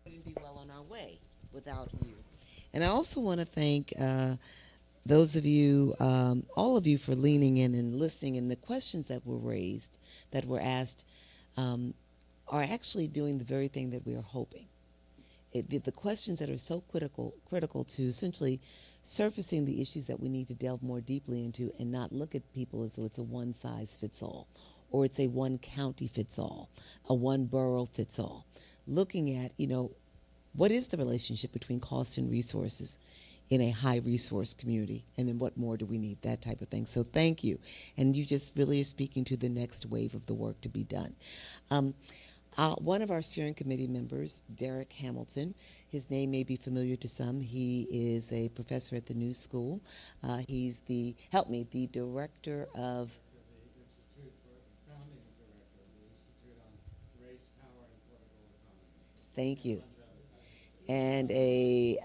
Wouldn't be well on our way without you. And I also want to thank those of you, all of you, for leaning in and listening. And the questions that were raised, that were asked, are actually doing the very thing that we are hoping. The questions that are so critical to essentially surfacing the issues that we need to delve more deeply into and not look at people as though it's a one-size-fits-all, or it's a one-county-fits-all, a one-borough-fits-all. Looking at, what is the relationship between costs and resources in a high-resource community, and then what more do we need, that type of thing. So thank you. And you just really are speaking to the next wave of the work to be done. One of our steering committee members, Darrick Hamilton, his name may be familiar to some. He is a professor at the New School. He's the director of... Thank you. And a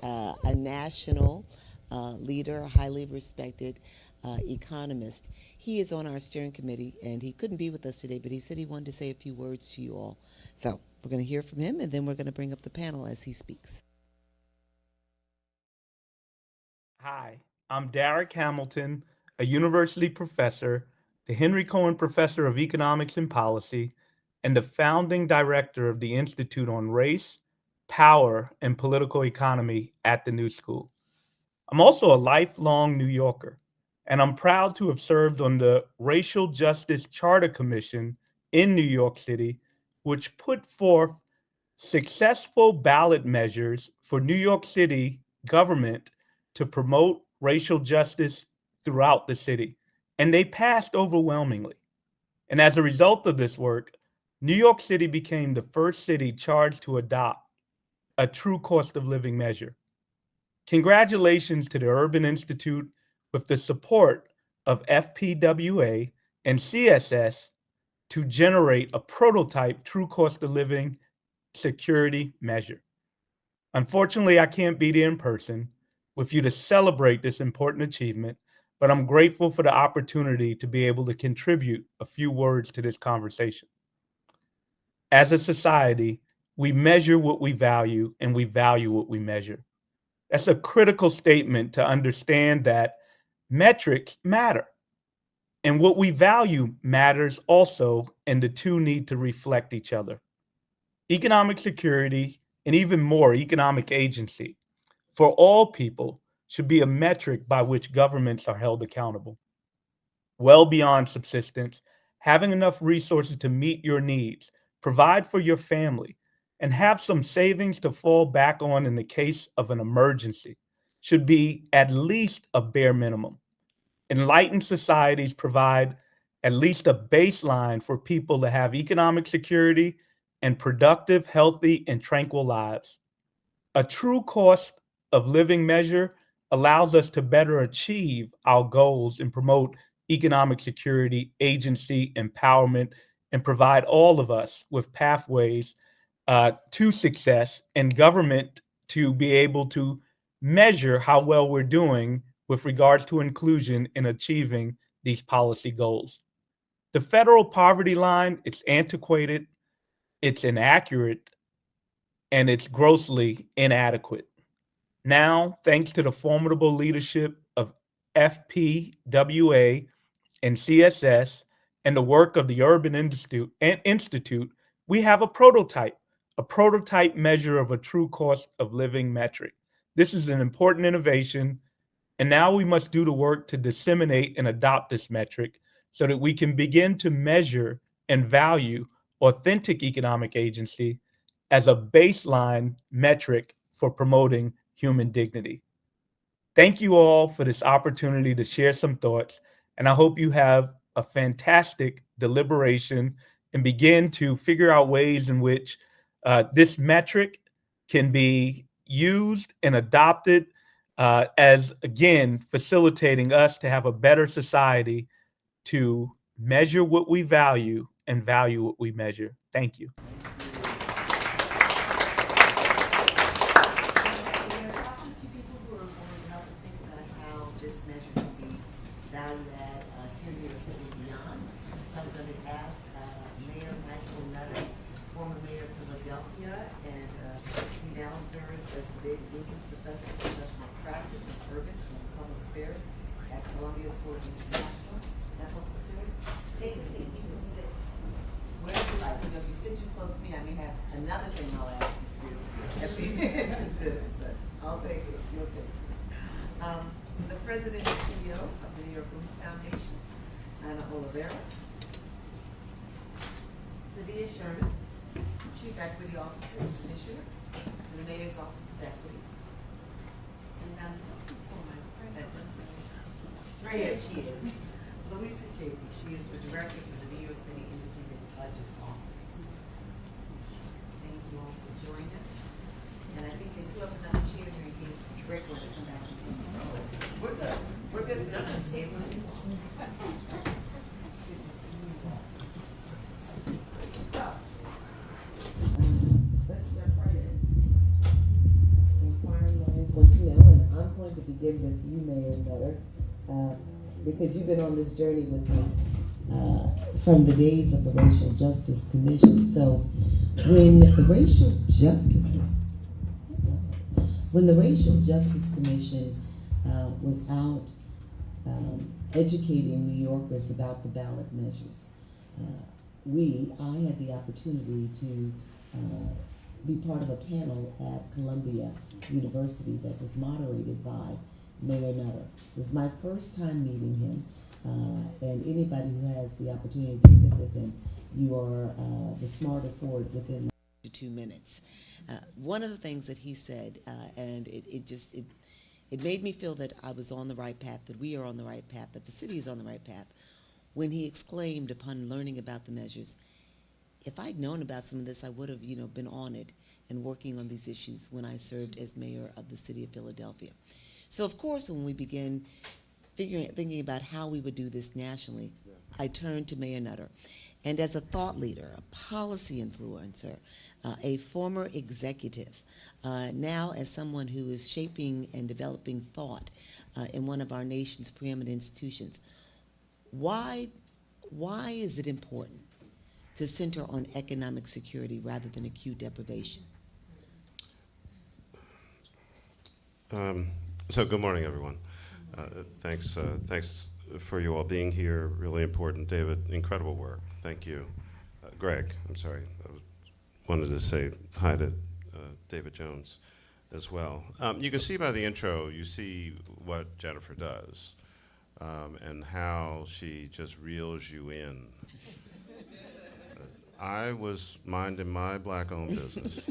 national leader, highly respected economist. He is on our steering committee, and he couldn't be with us today, but he said he wanted to say a few words to you all. So we're going to hear from him, and then we're going to bring up the panel as he speaks. Hi, I'm Darrick Hamilton, a university professor, the Henry Cohen Professor of Economics and Policy, and the founding director of the Institute on Race, Power, and Political Economy at the New School. I'm also a lifelong New Yorker, and I'm proud to have served on the Racial Justice Charter Commission in New York City, which put forth successful ballot measures for New York City government to promote racial justice throughout the city. And they passed overwhelmingly. And as a result of this work, New York City became the first city charged to adopt a true cost of living measure. Congratulations to the Urban Institute with the support of FPWA and CSS to generate a prototype true cost of living security measure. Unfortunately, I can't be there in person with you to celebrate this important achievement, but I'm grateful for the opportunity to be able to contribute a few words to this conversation. As a society, we measure what we value and we value what we measure. That's a critical statement to understand that metrics matter. And what we value matters also, and the two need to reflect each other. Economic security, and even more, economic agency, for all people should be a metric by which governments are held accountable. Well beyond subsistence, having enough resources to meet your needs, provide for your family, and have some savings to fall back on in the case of an emergency should be at least a bare minimum. Enlightened societies provide at least a baseline for people to have economic security and productive, healthy, and tranquil lives. A true cost of living measure allows us to better achieve our goals and promote economic security, agency, empowerment, and provide all of us with pathways to success, and government to be able to measure how well we're doing with regards to inclusion in achieving these policy goals. The federal poverty line, it's antiquated, it's inaccurate, and it's grossly inadequate. Now, thanks to the formidable leadership of FPWA and CSS and the work of the Urban Institute, we have a prototype measure of a true cost of living metric. This is an important innovation, and now we must do the work to disseminate and adopt this metric so that we can begin to measure and value authentic economic agency as a baseline metric for promoting human dignity. Thank you all for this opportunity to share some thoughts, and I hope you have a fantastic deliberation and begin to figure out ways in which this metric can be used and adopted as, again, facilitating us to have a better society to measure what we value and value what we measure. Thank you. The President and CEO of the New York Women's Foundation, Oliveira. Sideya Sherman, Chief Equity Officer and Commissioner in the Mayor's Office of Equity. And I'm looking for my friend. Right here she is. Louisa Chafee. She is the Director for the New York City Independent Budget Office. Thank you all for joining us. And I think they threw up another chair here in case Greg wanted to come back. We're good. We're good. No, no, stay with me. So, let's jump right in. Inquiring minds want to know, and I'm going to begin with you, Mayor Nutter, because you've been on this journey with me from the days of the Racial Justice Commission. So, when the Racial Justice Commission was out educating New Yorkers about the ballot measures, I had the opportunity to be part of a panel at Columbia University that was moderated by Mayor Nutter. It was my first time meeting him, and anybody who has the opportunity to sit with him, you are the smarter for it within 2 minutes. One of the things that he said, and it made me feel that I was on the right path, that we are on the right path, that the city is on the right path, when he exclaimed upon learning about the measures, if I'd known about some of this, I would have, been on it and working on these issues when I served as mayor of the city of Philadelphia. So of course, when we began thinking about how we would do this nationally, I turned to Mayor Nutter. And as a thought leader, a policy influencer, a former executive, now as someone who is shaping and developing thought in one of our nation's preeminent institutions, why is it important to center on economic security rather than acute deprivation? So good morning, everyone. Thanks for you all being here. Really important. David, incredible work. Thank you. Greg, I'm sorry. Wanted to say hi to David Jones as well. You can see by the intro, you see what Jennifer does and how she just reels you in. I was minding my black-owned business.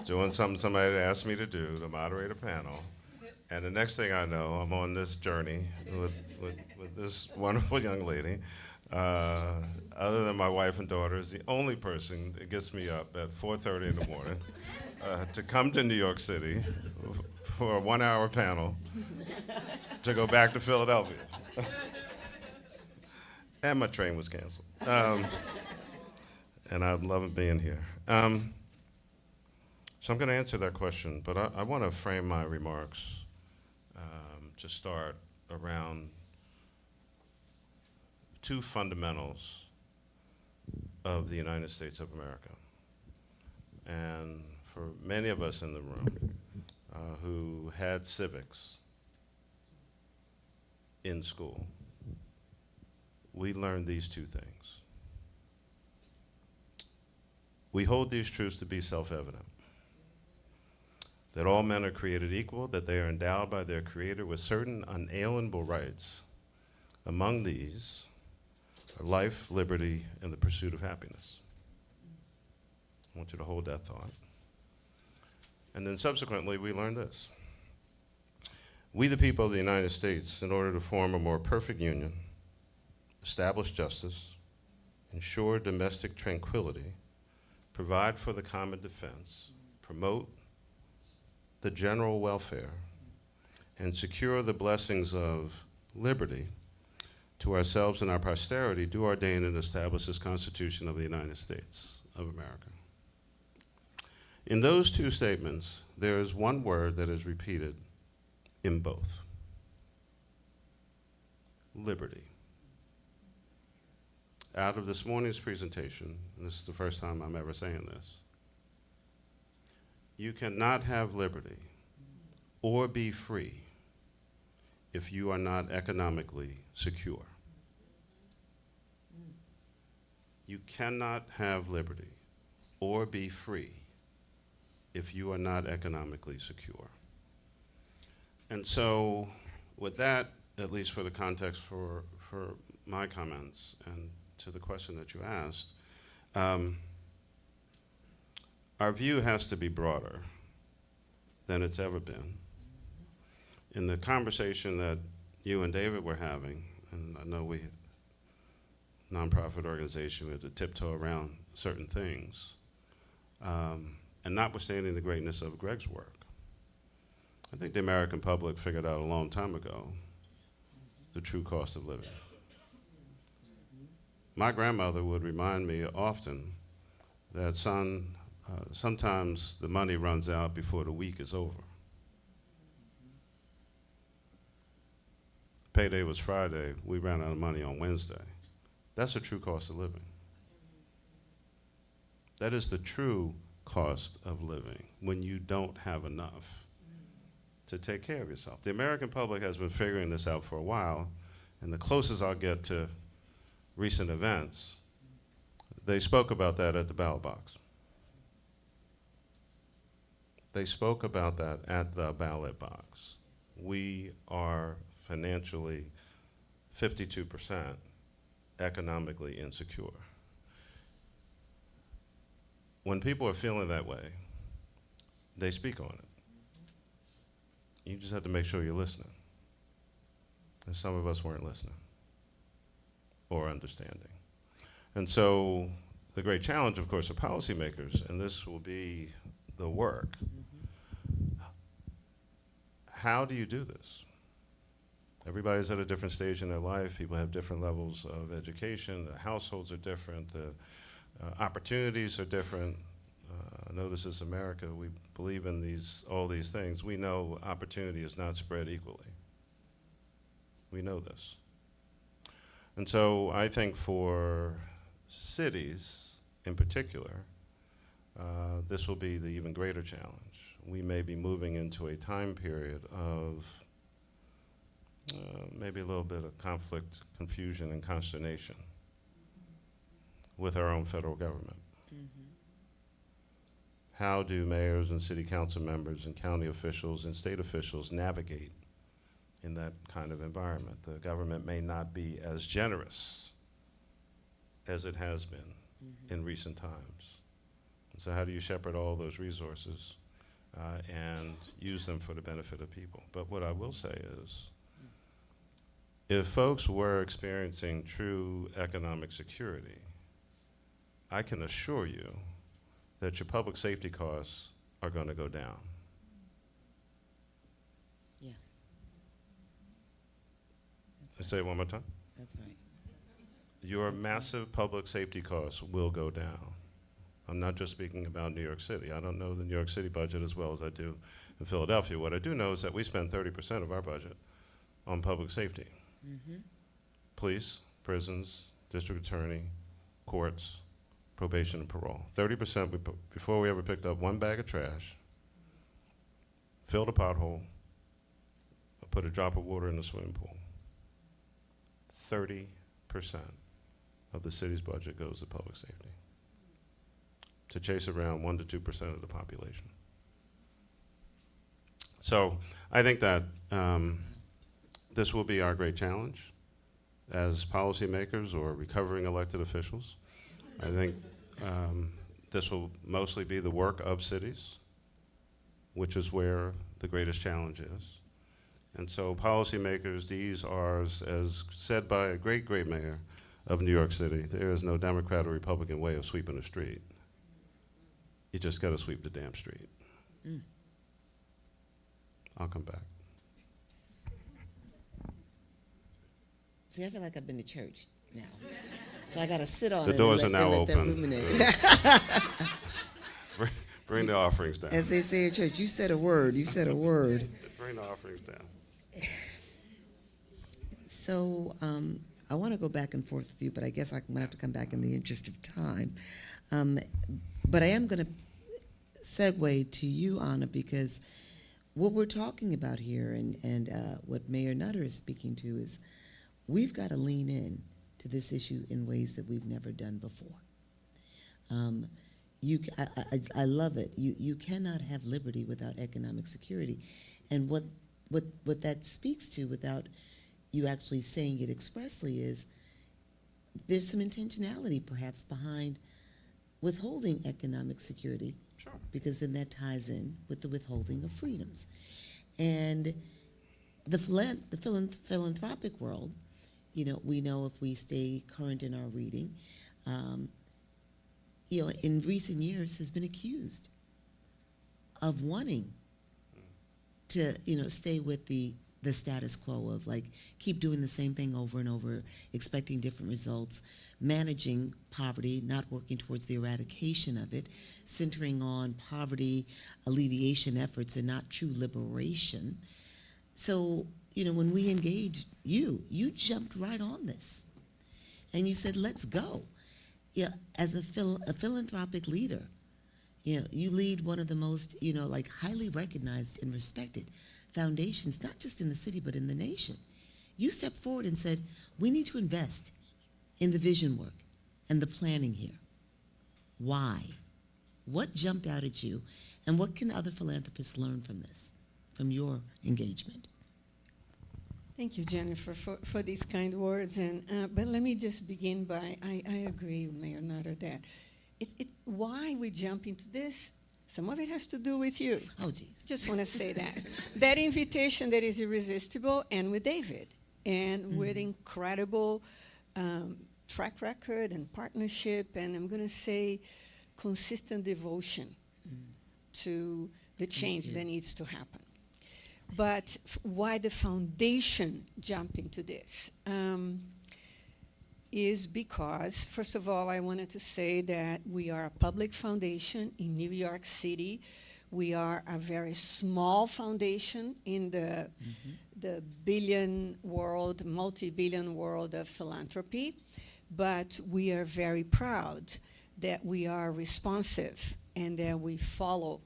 Doing something somebody had asked me to do, to moderate a panel. And the next thing I know, I'm on this journey with this wonderful young lady. Other than my wife and daughter, is the only person that gets me up at 4:30 in the morning to come to New York City for a 1-hour panel to go back to Philadelphia. And my train was canceled. And I'm loving being here. So I'm going to answer that question, but I want to frame my remarks to start around two fundamentals of the United States of America. And for many of us in the room who had civics in school, we learned these two things. We hold these truths to be self-evident. That all men are created equal, that they are endowed by their Creator with certain unalienable rights. Among these are life, liberty, and the pursuit of happiness. I want you to hold that thought. And then subsequently, we learned this. We, the people of the United States, in order to form a more perfect union, establish justice, ensure domestic tranquility, provide for the common defense, promote the general welfare, and secure the blessings of liberty to ourselves and our posterity, do ordain and establish this Constitution of the United States of America. In those two statements, there is one word that is repeated in both: liberty. Out of this morning's presentation, and this is the first time I'm ever saying this, you cannot have liberty or be free if you are not economically secure. You cannot have liberty or be free if you are not economically secure. And so with that, at least for the context for my comments and to the question that you asked, our view has to be broader than it's ever been. In the conversation that you and David were having, and I know we, nonprofit organization, we had to tiptoe around certain things, and notwithstanding the greatness of Greg's work, I think the American public figured out a long time ago the true cost of living. My grandmother would remind me often that, son, sometimes the money runs out before the week is over. Payday was Friday, we ran out of money on Wednesday. That's the true cost of living. That is the true cost of living, when you don't have enough to take care of yourself. The American public has been figuring this out for a while, and the closest I'll get to recent events, they spoke about that at the ballot box. They spoke about that at the ballot box. We are financially 52% economically insecure. When people are feeling that way, they speak on it. You just have to make sure you're listening. And some of us weren't listening or understanding. And so the great challenge, of course, of policymakers, and this will be the work, how do you do this? Everybody's at a different stage in their life. People have different levels of education. The households are different. The opportunities are different. Notice this America, we believe in all these things. We know opportunity is not spread equally. We know this. And so I think for cities in particular, this will be the even greater challenge. We may be moving into a time period of maybe a little bit of conflict, confusion, and consternation with our own federal government. How do mayors and city council members and county officials and state officials navigate in that kind of environment? The government may not be as generous as it has been in recent times. And so how do you shepherd all those resources and use them for the benefit of people? But what I will say is, if folks were experiencing true economic security, I can assure you that your public safety costs are going to go down. Yeah. Let's say it one more time. That's right. Your massive public safety costs will go down. I'm not just speaking about New York City. I don't know the New York City budget as well as I do in Philadelphia. What I do know is that we spend 30% of our budget on public safety. Police, prisons, district attorney, courts, probation and parole. 30% before we ever picked up one bag of trash, filled a pothole, or put a drop of water in the swimming pool. 30% of the city's budget goes to public safety, to chase around 1% to 2% of the population. So I think that this will be our great challenge as policymakers or recovering elected officials. I think this will mostly be the work of cities, which is where the greatest challenge is. And so policymakers, these are, as said by a great, great mayor of New York City, there is no Democrat or Republican way of sweeping a street. You just got to sweep the damn street. I'll come back. See, I feel like I've been to church now. So I got to sit on The it doors and are now let them open. ruminate. Bring the offerings down. As they say in church, you said a word. You said a word. Bring the offerings down. So I want to go back and forth with you, but I guess I'm going to have to come back in the interest of time. But I am going to segue to you, Anna, because what we're talking about here and what Mayor Nutter is speaking to is we've got to lean in to this issue in ways that we've never done before. I love it. You cannot have liberty without economic security. And what that speaks to, without you actually saying it expressly, is there's some intentionality perhaps behind withholding economic security. Sure. Because then that ties in with the withholding of freedoms. And the philanthropic world, we know if we stay current in our reading, in recent years has been accused of wanting to, stay with the status quo of keep doing the same thing over and over, expecting different results, managing poverty, not working towards the eradication of it, centering on poverty alleviation efforts and not true liberation. So, when we engaged you jumped right on this. And you said, let's go. Yeah, as a philanthropic leader, you lead one of the most, highly recognized and respected foundations, not just in the city, but in the nation. You stepped forward and said, we need to invest in the vision work and the planning here? Why? What jumped out at you, and what can other philanthropists learn from this, from your engagement? Thank you, Jennifer, for these kind words. But let me just begin by, I agree with Mayor Nutter that why we jump into this, some of it has to do with you. Oh, geez. Just want to say that. That invitation that is irresistible, and with David, and with incredible track record and partnership, and I'm going to say consistent devotion to the change that needs to happen. But why the foundation jumped into this is because, first of all, I wanted to say that we are a public foundation in New York City. We are a very small foundation in the billion world, multi-billion world of philanthropy, but we are very proud that we are responsive and that we follow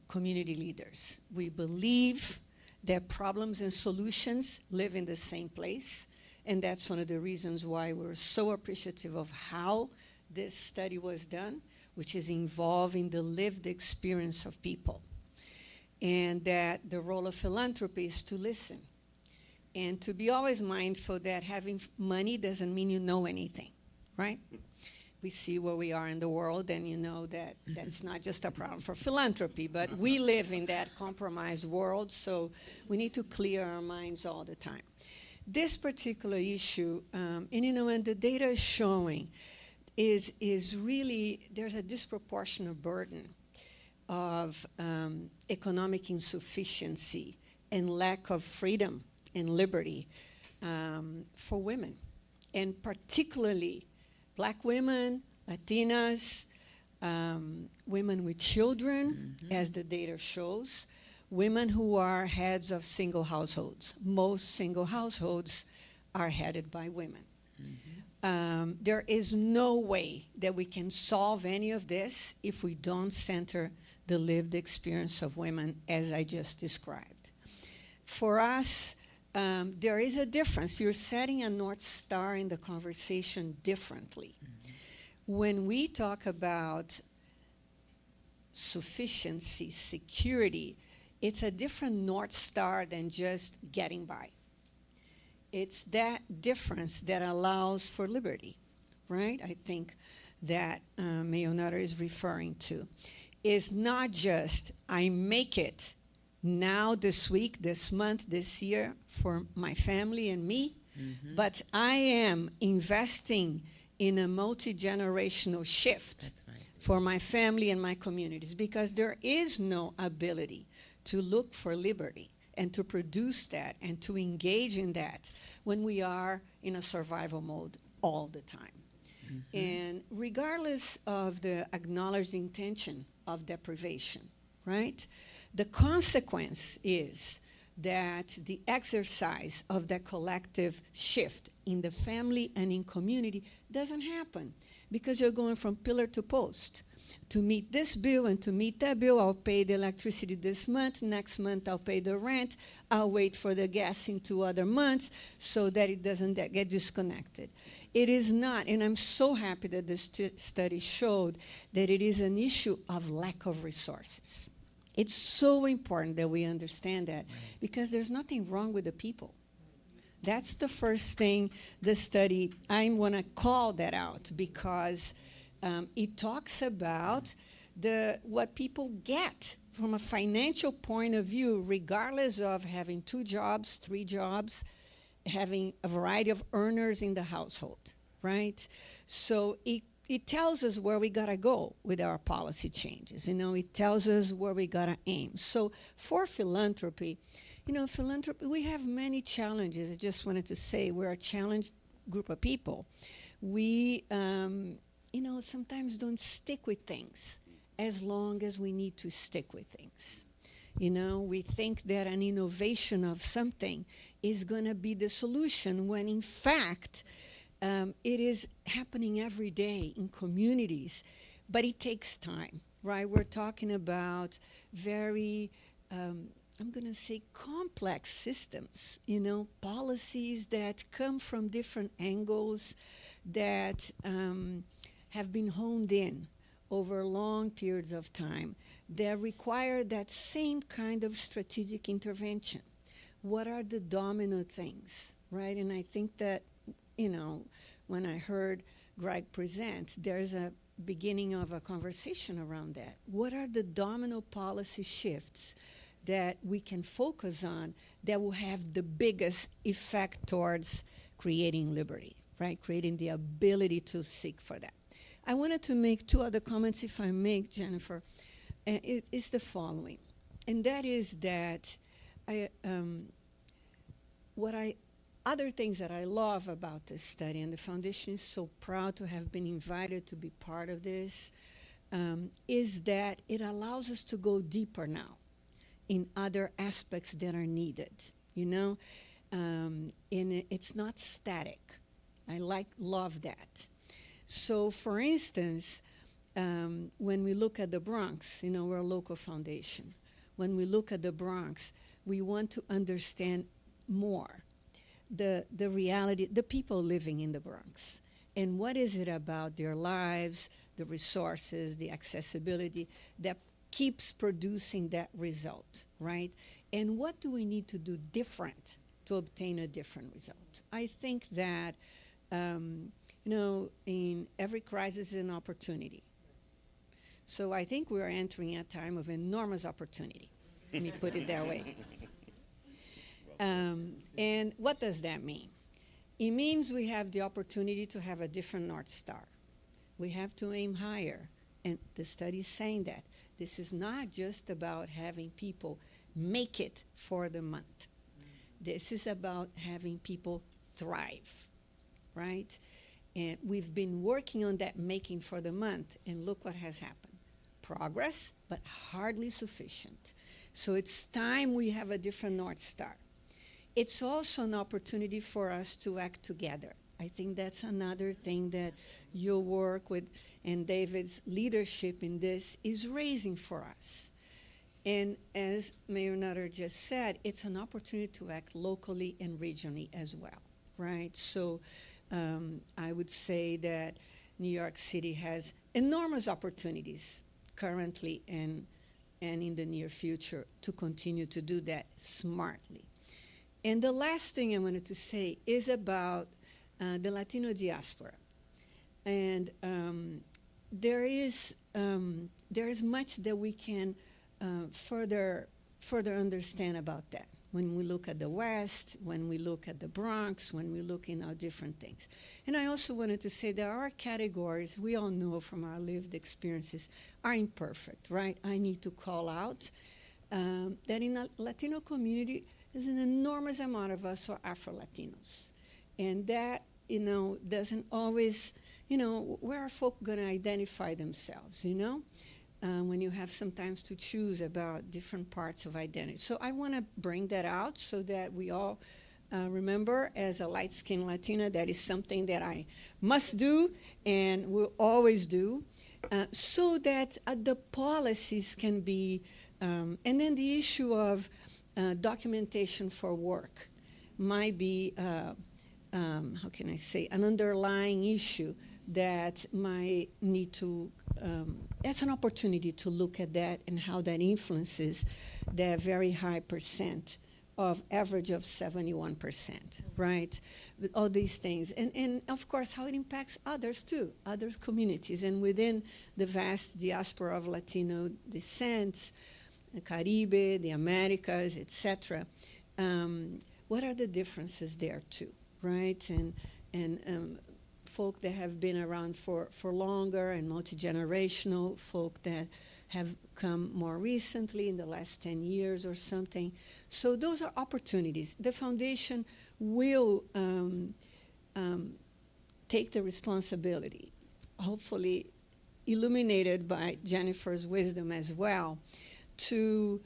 community leaders. We believe that problems and solutions live in the same place, and that's one of the reasons why we're so appreciative of how this study was done, which is involving the lived experience of people. And that the role of philanthropy is to listen and to be always mindful that having money doesn't mean you know anything, right? We see where we are in the world, and you know that that's not just a problem for philanthropy, but we live in that compromised world, so we need to clear our minds all the time. This particular issue, and the data is showing, is really, there's a disproportionate burden of economic insufficiency and lack of freedom and liberty for women, and particularly Black women, Latinas, women with children, as the data shows, women who are heads of single households. Most single households are headed by women. There is no way that we can solve any of this if we don't center the lived experience of women, as I just described. For us, there is a difference. You're setting a North Star in the conversation differently. When we talk about sufficiency, security, it's a different North Star than just getting by. It's that difference that allows for liberty, right? I think that Mayor Nutter is referring to. It's not just, I make it now, this week, this month, this year, for my family and me, but I am investing in a multi-generational shift for my family and my communities, because there is no ability to look for liberty and to produce that and to engage in that when we are in a survival mode all the time. And regardless of the acknowledged intention of deprivation, right? The consequence is that the exercise of the collective shift in the family and in community doesn't happen, because you're going from pillar to post. To meet this bill and to meet that bill, I'll pay the electricity this month. Next month, I'll pay the rent. I'll wait for the gas in 2 other months so that it doesn't get disconnected. It is not, and I'm so happy that this study showed that it is an issue of lack of resources. It's so important that we understand that, because there's nothing wrong with the people. That's the first thing the study, I want to call that out, because it talks about what people get from a financial point of view, regardless of having 2 jobs, 3 jobs, having a variety of earners in the household, right? So it tells us where we gotta go with our policy changes. It tells us where we gotta aim. So for philanthropy, philanthropy, we have many challenges. I just wanted to say we're a challenged group of people. We, sometimes don't stick with things as long as we need to stick with things. We think that an innovation of something is going to be the solution, when in fact, it is happening every day in communities, but it takes time, right? We're talking about very I'm going to say, complex systems, policies that come from different angles that have been honed in over long periods of time that require that same kind of strategic intervention. What are the domino things, right? And I think that, when I heard Greg present, there's a beginning of a conversation around that. What are the domino policy shifts that we can focus on that will have the biggest effect towards creating liberty, right? Creating the ability to seek for that. I wanted to make two other comments, if I may, Jennifer. It is the following, and that is that other things that I love about this study, and the foundation is so proud to have been invited to be part of this, is that it allows us to go deeper now in other aspects that are needed, and it's not static. I love that. So, for instance, when we look at the Bronx, we're a local foundation. When we look at the Bronx, we want to understand more the reality, the people living in the Bronx, and what is it about their lives, the resources, the accessibility that keeps producing that result, right? And what do we need to do different to obtain a different result? I think that, in every crisis is an opportunity. So I think we're entering a time of enormous opportunity. Let me put it that way. And what does that mean? It means we have the opportunity to have a different North Star. We have to aim higher. And the study is saying that. This is not just about having people make it for the month. This is about having people thrive, right? And we've been working on that making for the month, and look what has happened. Progress, but hardly sufficient. So it's time we have a different North Star. It's also an opportunity for us to act together. I think that's another thing that your work with and David's leadership in this is raising for us. And as Mayor Nutter just said, it's an opportunity to act locally and regionally as well, right? So I would say that New York City has enormous opportunities currently and in the near future to continue to do that smartly. And the last thing I wanted to say is about the Latino diaspora. And there is much that we can further understand about that when we look at the West, when we look at the Bronx, when we look in our different things. And I also wanted to say there are categories we all know from our lived experiences are imperfect, right? I need to call out that in the Latino community, there's an enormous amount of us are Afro-Latinos. And that, doesn't always, where are folk going to identify themselves, when you have sometimes to choose about different parts of identity. So I want to bring that out so that we all remember, as a light-skinned Latina, that is something that I must do and will always do, so that the policies can be, and then the issue of documentation for work might be, how can I say, an underlying issue that might need to, that's an opportunity to look at that and how that influences that very high percent of average of 71%, right? With all these things. And of course, how it impacts others too, other communities. And within the vast diaspora of Latino descent, the Caribe, the Americas, etc. What are the differences there too, right? And folk that have been around for longer and multi-generational, folk that have come more recently in the last 10 years or something. So those are opportunities. The foundation will take the responsibility, hopefully illuminated by Jennifer's wisdom as well, to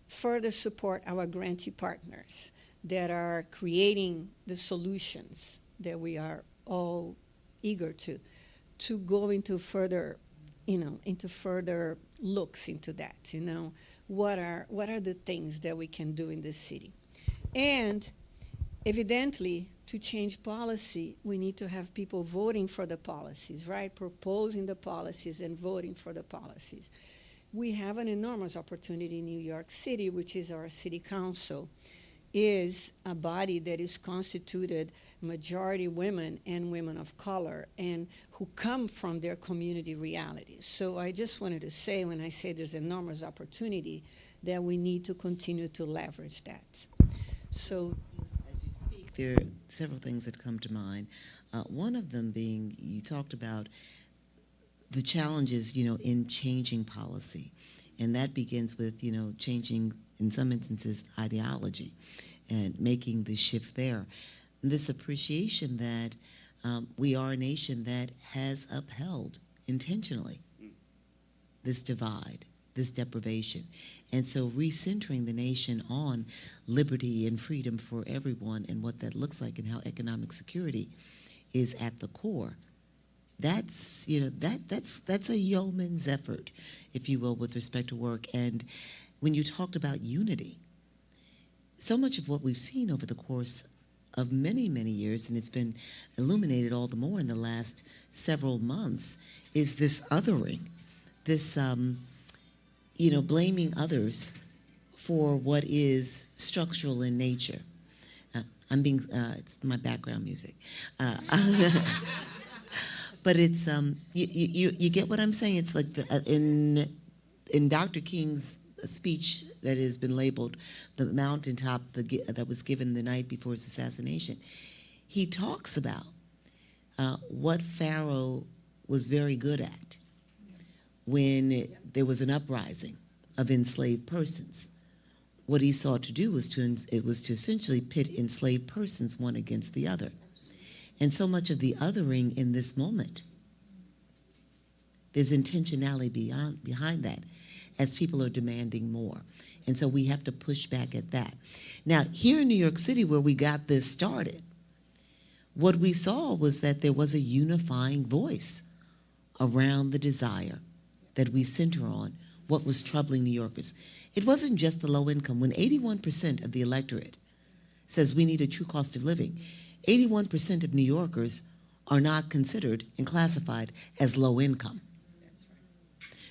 further support our grantee partners that are creating the solutions that we are all eager to go into further, into further looks into that, what are the things that we can do in this city. And evidently, to change policy, we need to have people voting for the policies, right? Proposing the policies and voting for the policies. We have an enormous opportunity in New York City, which is our city council, is a body that is constituted majority women and women of color and who come from their community realities. So I just wanted to say, when I say there's enormous opportunity, that we need to continue to leverage that. So as you speak, there are several things that come to mind. One of them being, you talked about the challenges, in changing policy. And that begins with, changing, in some instances, ideology and making the shift there. This appreciation that we are a nation that has upheld intentionally this divide, this deprivation. And so recentering the nation on liberty and freedom for everyone and what that looks like and how economic security is at the core. That's a yeoman's effort, if you will, with respect to work. And when you talked about unity, so much of what we've seen over the course of many, many years, and it's been illuminated all the more in the last several months, is this othering, this blaming others for what is structural in nature. It's my background music. But it's you get what I'm saying. It's like in Dr. King's speech that has been labeled the mountaintop that was given the night before his assassination. He talks about what Pharaoh was very good at when there was an uprising of enslaved persons. What he sought to do was to essentially pit enslaved persons one against the other. And so much of the othering in this moment, there's intentionality behind that as people are demanding more. And so we have to push back at that. Now, here in New York City, where we got this started, what we saw was that there was a unifying voice around the desire that we center on what was troubling New Yorkers. It wasn't just the low income. When 81% of the electorate says we need a true cost of living, 81% of New Yorkers are not considered and classified as low income.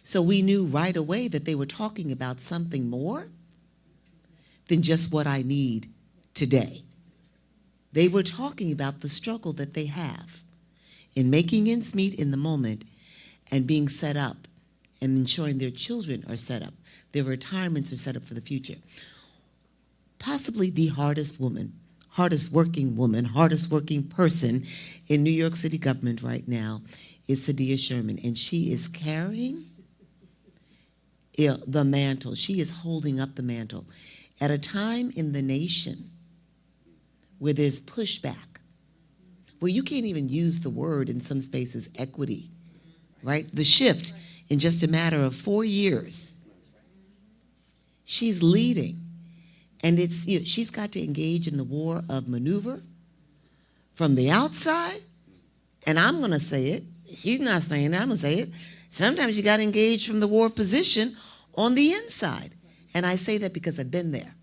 So we knew right away that they were talking about something more than just what I need today. They were talking about the struggle that they have in making ends meet in the moment and being set up and ensuring their children are set up, their retirements are set up for the future. Possibly the hardest working person in New York City government right now is Sideya Sherman, and she is carrying the mantle. She is holding up the mantle at a time in the nation where there's pushback, where you can't even use the word in some spaces, equity, right? The shift in just a matter of 4 years. She's leading. And she's got to engage in the war of maneuver from the outside. And I'm going to say it. She's not saying it. I'm going to say it. Sometimes you got to engage from the war of position on the inside. And I say that because I've been there,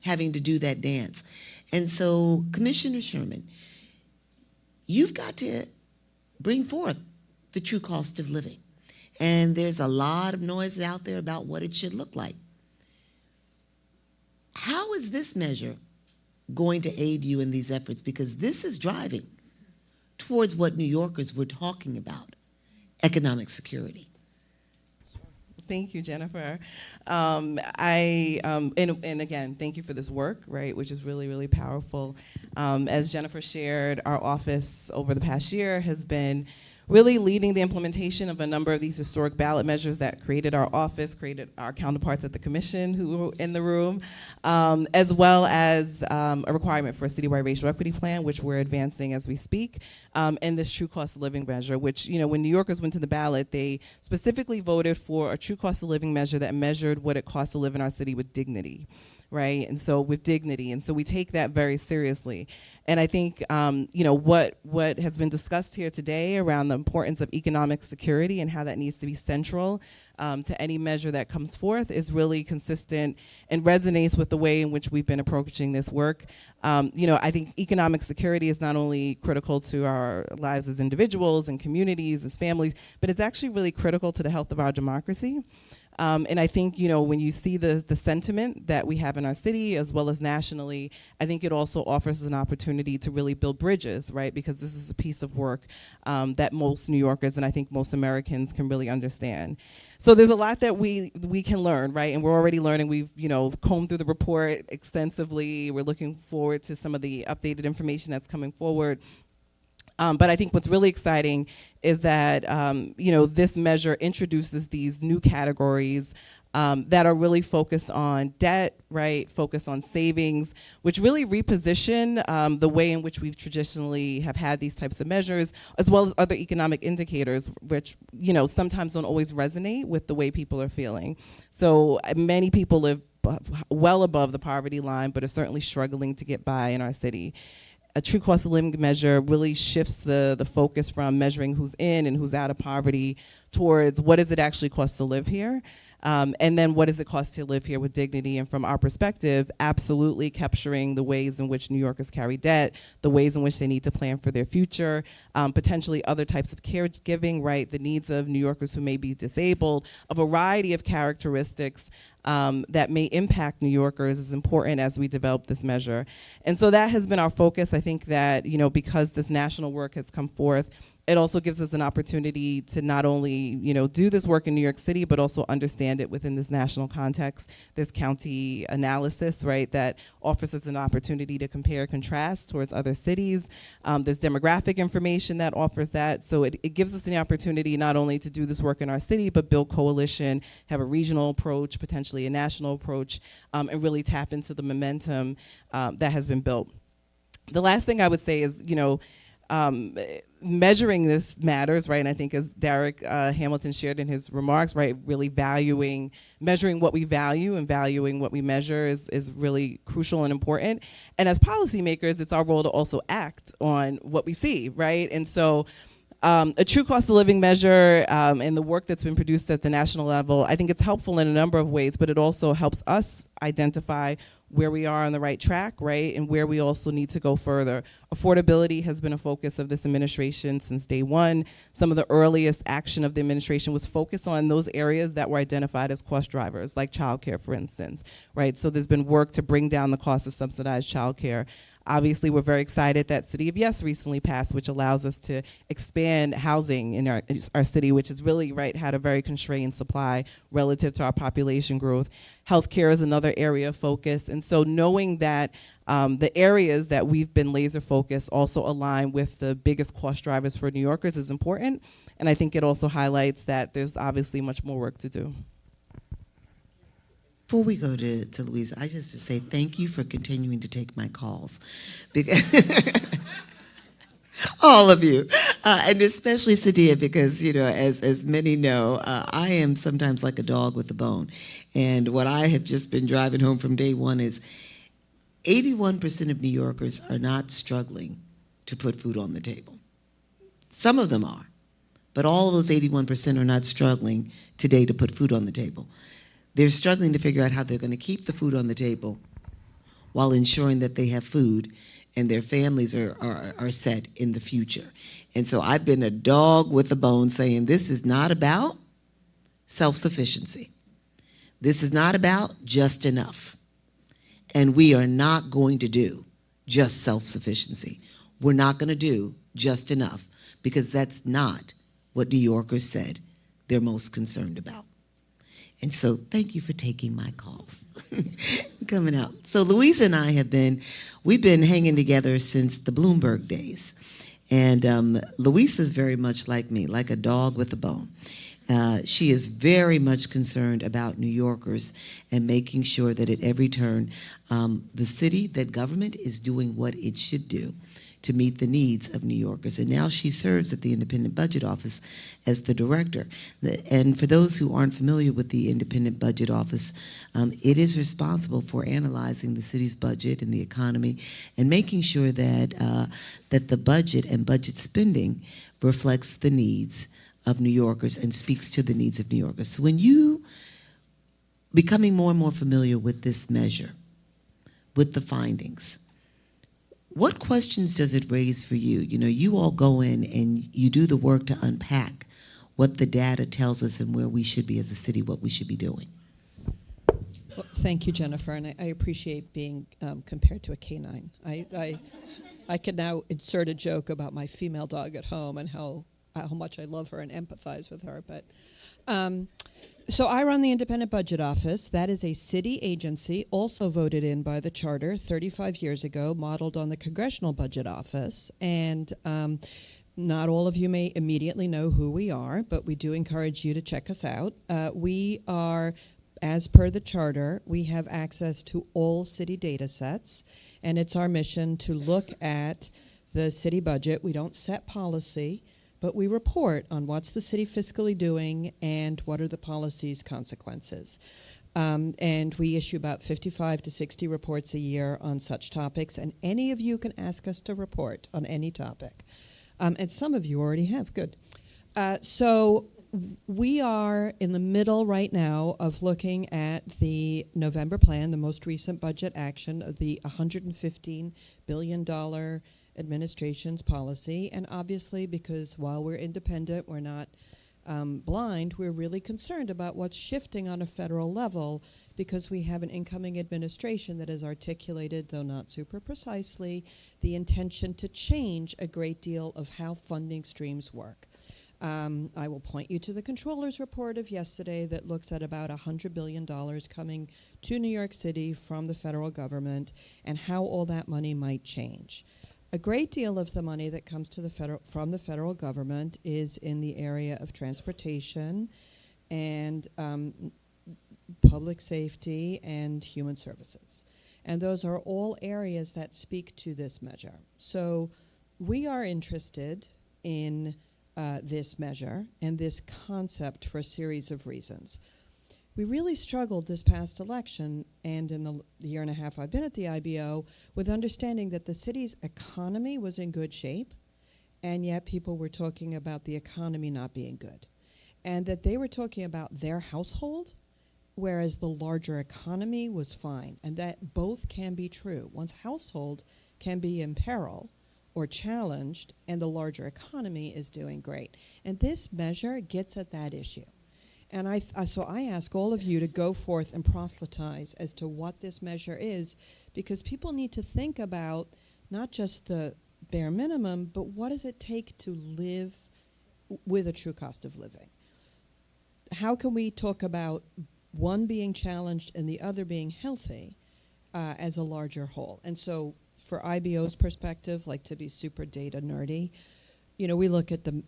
having to do that dance. And so, Commissioner Sherman, you've got to bring forth the true cost of living. And there's a lot of noise out there about what it should look like. How is this measure going to aid you in these efforts? Because this is driving towards what New Yorkers were talking about, economic security. Thank you, Jennifer. And again, thank you for this work, right, which is really, really powerful. As Jennifer shared, our office over the past year has been really leading the implementation of a number of these historic ballot measures that created our office, created our counterparts at the commission who were in the room, as well as a requirement for a citywide racial equity plan, which we're advancing as we speak, and this true cost of living measure, which, when New Yorkers went to the ballot, they specifically voted for a true cost of living measure that measured what it costs to live in our city with dignity. right? And so with dignity. And so we take that very seriously. And I think, what has been discussed here today around the importance of economic security and how that needs to be central to any measure that comes forth is really consistent and resonates with the way in which we've been approaching this work. I think economic security is not only critical to our lives as individuals and communities, as families, but it's actually really critical to the health of our democracy. And I think, when you see the sentiment that we have in our city as well as nationally, I think it also offers an opportunity to really build bridges, right? Because this is a piece of work that most New Yorkers and I think most Americans can really understand. So there's a lot that we can learn, right? And we're already learning. We've, combed through the report extensively. We're looking forward to some of the updated information that's coming forward. But I think what's really exciting is that, this measure introduces these new categories that are really focused on debt, right, focused on savings, which really reposition the way in which we've traditionally have had these types of measures, as well as other economic indicators, which, sometimes don't always resonate with the way people are feeling. So many people live well above the poverty line, but are certainly struggling to get by in our city. A true cost of living measure really shifts the focus from measuring who's in and who's out of poverty towards what does it actually cost to live here, and then what does it cost to live here with dignity. And from our perspective, absolutely capturing the ways in which New Yorkers carry debt, the ways in which they need to plan for their future, potentially other types of caregiving, right, the needs of New Yorkers who may be disabled, a variety of characteristics that may impact New Yorkers is important as we develop this measure. And so that has been our focus. I think that, because this national work has come forth, it also gives us an opportunity to not only, do this work in New York City, but also understand it within this national context. There's county analysis, right, that offers us an opportunity to compare and contrast towards other cities. There's demographic information that offers that. So it gives us the opportunity not only to do this work in our city, but build coalition, have a regional approach, potentially a national approach, and really tap into the momentum that has been built. The last thing I would say is, measuring this matters, right? And I think as Darrick Hamilton shared in his remarks, right, really measuring what we value and valuing what we measure is really crucial and important. And as policymakers, it's our role to also act on what we see, right? And so a true cost of living measure and the work that's been produced at the national level, I think it's helpful in a number of ways, but it also helps us identify where we are on the right track, right, and where we also need to go further. Affordability has been a focus of this administration since day one. Some of the earliest action of the administration was focused on those areas that were identified as cost drivers, like childcare, for instance, right? So there's been work to bring down the cost of subsidized childcare. Obviously, we're very excited that City of Yes recently passed, which allows us to expand housing in our city, which has really, right, had a very constrained supply relative to our population growth. Healthcare is another area of focus. And so knowing that the areas that we've been laser focused also align with the biggest cost drivers for New Yorkers is important. And I think it also highlights that there's obviously much more work to do. Before we go to Louisa, I just to say thank you for continuing to take my calls. Because all of you, and especially Sideya, because, as many know, I am sometimes like a dog with a bone. And what I have just been driving home from day one is 81% of New Yorkers are not struggling to put food on the table. Some of them are, but all of those 81% are not struggling today to put food on the table. They're struggling to figure out how they're going to keep the food on the table while ensuring that they have food and their families are set in the future. And so I've been a dog with a bone saying this is not about self-sufficiency. This is not about just enough. And we are not going to do just self-sufficiency. We're not going to do just enough because that's not what New Yorkers said they're most concerned about. And so thank you for taking my calls, coming out. So Louisa and I we've been hanging together since the Bloomberg days. And Louisa's very much like me, like a dog with a bone. She is very much concerned about New Yorkers and making sure that at every turn, the city, that government is doing what it should do to meet the needs of New Yorkers. And now she serves at the Independent Budget Office as the director. And for those who aren't familiar with the Independent Budget Office, it is responsible for analyzing the city's budget and the economy and making sure that, that the budget and budget spending reflects the needs of New Yorkers and speaks to the needs of New Yorkers. So when you becoming more and more familiar with this measure, with the findings, what questions does it raise for you? You know, you all go in and you do the work to unpack what the data tells us and where we should be as a city, what we should be doing. Well, thank you, Jennifer, and I appreciate being compared to a canine. I can now insert a joke about my female dog at home and how much I love her and empathize with her. But so I run the Independent Budget Office. That is a city agency, also voted in by the charter 35 years ago, modeled on the Congressional Budget Office. And not all of you may immediately know who we are, but we do encourage you to check us out. We are, as per the charter, we have access to all city data sets, and it's our mission to look at the city budget. We don't set policy, but we report on what's the city fiscally doing and what are the policy's consequences. And we issue about 55 to 60 reports a year on such topics, and any of you can ask us to report on any topic. And some of you already have, good. So we are in the middle right now of looking at the November plan, the most recent budget action of the $115 billion administration's policy. And obviously, because while we're independent, we're not blind, we're really concerned about what's shifting on a federal level, because we have an incoming administration that has articulated, though not super precisely, the intention to change a great deal of how funding streams work. I will point you to the Comptroller's report of yesterday that looks at about $100 billion coming to New York City from the federal government and how all that money might change. A great deal of the money that comes to the from the federal government is in the area of transportation and public safety and human services. And those are all areas that speak to this measure. So we are interested in this measure and this concept for a series of reasons. We really struggled this past election and in the year and a half I've been at the IBO with understanding that the city's economy was in good shape, and yet people were talking about the economy not being good, and that they were talking about their household, whereas the larger economy was fine, and that both can be true. One's household can be in peril or challenged, and the larger economy is doing great. And this measure gets at that issue. And so I ask all of you to go forth and proselytize as to what this measure is, because people need to think about not just the bare minimum, but what does it take to live with a true cost of living? How can we talk about one being challenged and the other being healthy as a larger whole? And so for IBO's perspective, like to be super data nerdy, you know, we look at the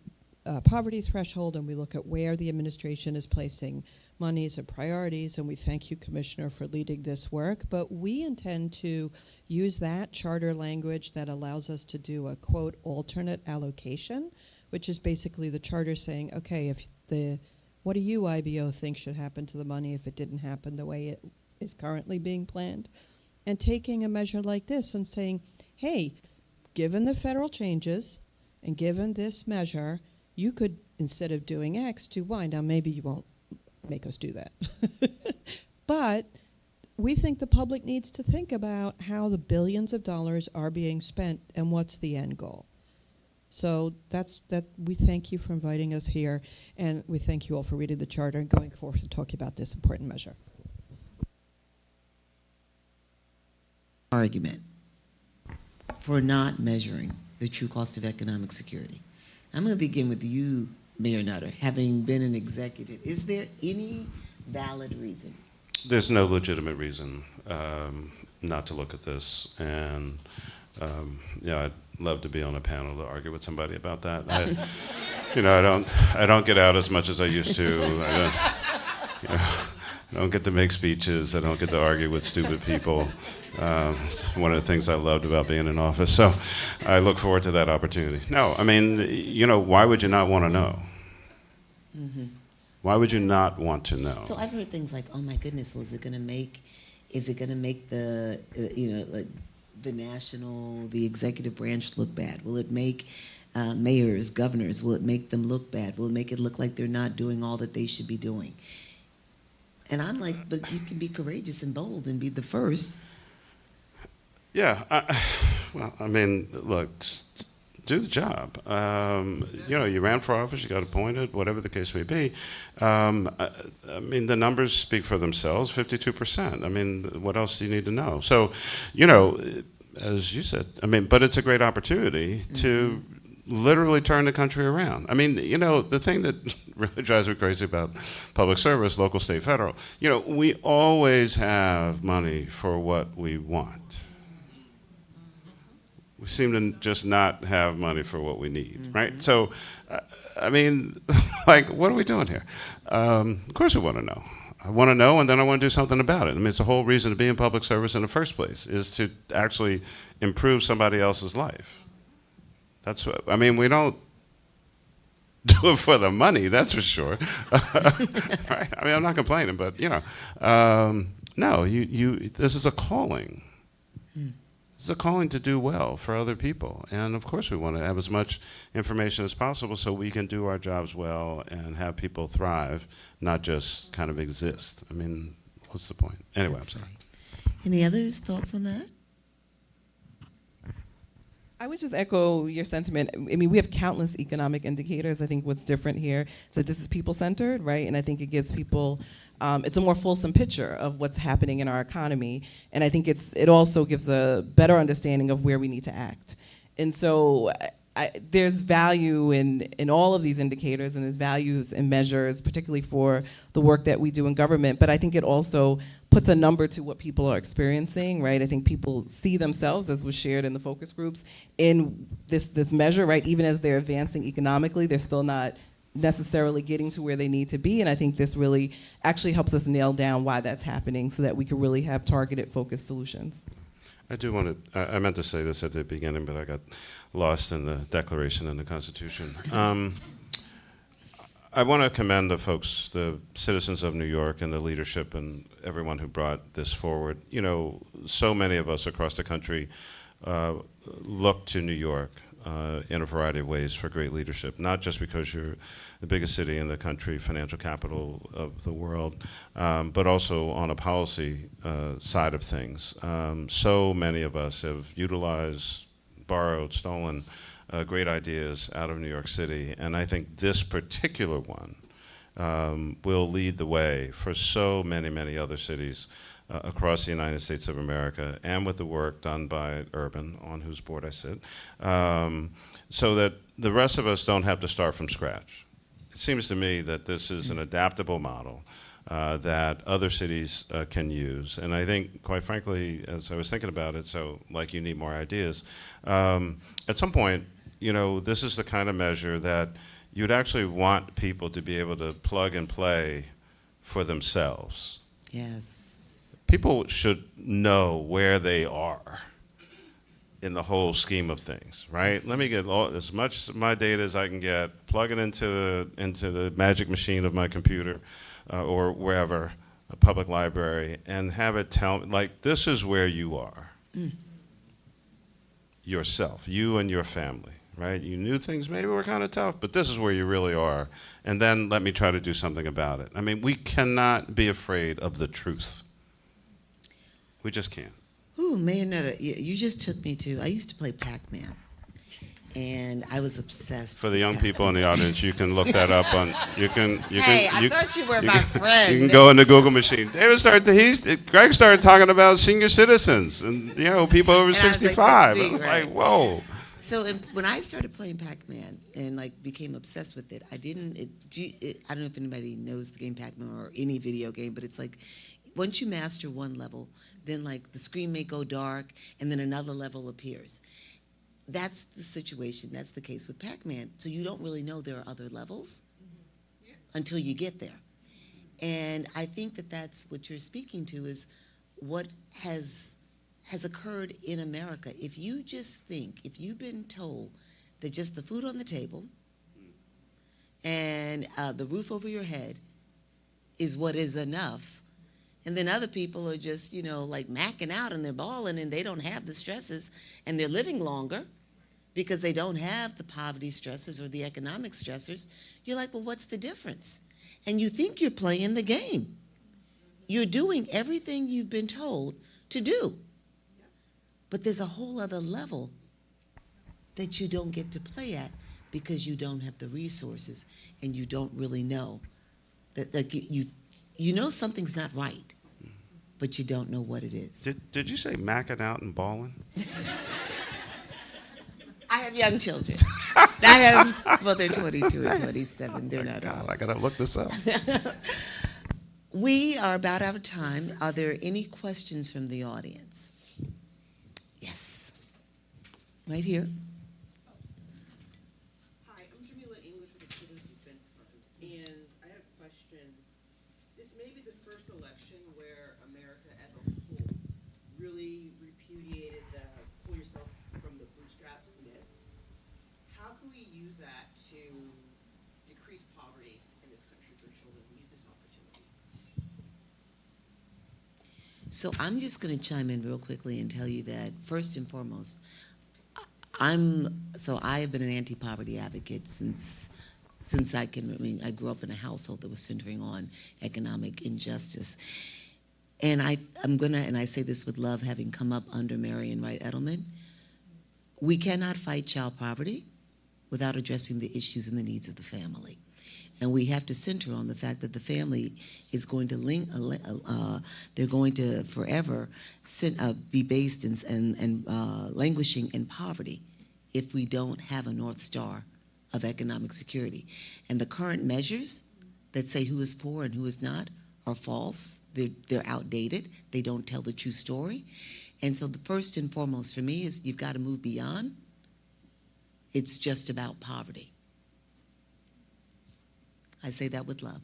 poverty threshold and we look at where the administration is placing monies and priorities, and we thank you, Commissioner, for leading this work. But we intend to use that charter language that allows us to do a, quote, alternate allocation, which is basically the charter saying, okay, what do you, IBO, think should happen to the money if it didn't happen the way it is currently being planned? And taking a measure like this and saying, hey, given the federal changes and given this measure, you could, instead of doing X, do Y. Now, maybe you won't make us do that. But we think the public needs to think about how the billions of dollars are being spent and what's the end goal. So that's that. We thank you for inviting us here, and we thank you all for reading the charter and going forth and talking about this important measure. Argument for not measuring the true cost of economic security. I'm going to begin with you, Mayor Nutter. Having been an executive, is there any valid reason? There's no legitimate reason not to look at this, and I'd love to be on a panel to argue with somebody about that. I don't get out as much as I used to. I don't get to make speeches. I don't get to argue with stupid people. It's one of the things I loved about being in office. So I look forward to that opportunity. No, I mean, why would you not want to know? Mm-hmm. Why would you not want to know? So I've heard things like, oh my goodness, is it going to make the, like the executive branch look bad? Will it make mayors, governors, will it make them look bad? Will it make it look like they're not doing all that they should be doing? And I'm like, but you can be courageous and bold and be the first. Yeah, look, do the job. You ran for office, you got appointed, whatever the case may be. The numbers speak for themselves, 52%. What else do you need to know? So, as you said, but it's a great opportunity to literally turn the country around. The thing that really drives me crazy about public service, local, state, federal, we always have money for what we want. We seem to just not have money for what we need, right? So, what are we doing here? Of course we want to know. I want to know, and then I want to do something about it. It's the whole reason to be in public service in the first place, is to actually improve somebody else's life. That's what, we don't do it for the money, that's for sure. Right? I'm not complaining, but, no, this is a calling. It's a calling to do well for other people. And of course we want to have as much information as possible so we can do our jobs well and have people thrive, not just kind of exist. What's the point? Anyway, That's I'm sorry. Right. Any others thoughts on that? I would just echo your sentiment. We have countless economic indicators. I think what's different here is that this is people-centered, right? And I think it gives people, it's a more fulsome picture of what's happening in our economy. And I think it also gives a better understanding of where we need to act. And so there's value in all of these indicators, and there's values and measures, particularly for the work that we do in government. But I think it also puts a number to what people are experiencing, right? I think people see themselves, as was shared in the focus groups, in this measure, right? Even as they're advancing economically, they're still not necessarily getting to where they need to be. And I think this really actually helps us nail down why that's happening so that we can really have targeted, focused solutions. I do want to, I meant to say this at the beginning, but I got lost in the Declaration and the Constitution. I want to commend the folks, the citizens of New York and the leadership and everyone who brought this forward. So many of us across the country look to New York in a variety of ways for great leadership, not just because you're the biggest city in the country, financial capital of the world, but also on a policy side of things. So many of us have utilized, borrowed, stolen great ideas out of New York City, and I think this particular one will lead the way for so many, many other cities across the United States of America, and with the work done by Urban, on whose board I sit, so that the rest of us don't have to start from scratch. It seems to me that this is an adaptable model that other cities can use. And I think, quite frankly, as I was thinking about it, so like you need more ideas, at some point, this is the kind of measure that you'd actually want people to be able to plug and play for themselves. Yes. People should know where they are in the whole scheme of things, right? Let me get as much of my data as I can get, plug it into the magic machine of my computer or wherever, a public library, and have it tell me, this is where you are. Yourself, you and your family, right? You knew things maybe were kind of tough, but this is where you really are. And then let me try to do something about it. We cannot be afraid of the truth. We just can't. Ooh, Mayonetta, you just took me to, I used to play Pac-Man. And I was obsessed. For the young people in the audience, you can look that up on. I thought you were my friend. You can go in the Google machine. Greg started talking about senior citizens and people over 65. I was like, whoa. So when I started playing Pac-Man and became obsessed with it, I don't know if anybody knows the game Pac-Man or any video game, but it's once you master one level, then the screen may go dark and then another level appears. That's the situation. That's the case with Pac-Man. So you don't really know there are other levels until you get there. And I think that that's what you're speaking to, is what has occurred in America. If you just think, if you've been told that just the food on the table and the roof over your head is what is enough, and then other people are just, like macking out and they're balling and they don't have the stresses and they're living longer because they don't have the poverty stressors or the economic stressors, you're like, well, what's the difference? And you think you're playing the game. You're doing everything you've been told to do. But there's a whole other level that you don't get to play at because you don't have the resources and you don't really know. That, like, you know something's not right, but you don't know what it is. Did you say macking out and balling? I have young children. They're 22 and 27. They're not old. I gotta look this up. We are about out of time. Are there any questions from the audience? Yes. Right here. Hi, I'm Jamila English with the Children's Defense Fund, and I had a question. This may be the first election where America as a whole really repudiated the pull yourself from the bootstraps myth. How can we use that to decrease poverty in this country for children? Use this opportunity. So I'm just going to chime in real quickly and tell you that first and foremost, I have been an anti-poverty advocate since I grew up in a household that was centering on economic injustice. And I say this with love, having come up under Marian Wright Edelman, we cannot fight child poverty without addressing the issues and the needs of the family. And we have to center on the fact that the family is going to they're going to forever be based and languishing in poverty if we don't have a North Star of economic security. And the current measures that say who is poor and who is not are false. They're outdated. They don't tell the true story. And so the first and foremost for me is you've got to move beyond. It's just about poverty. I say that with love.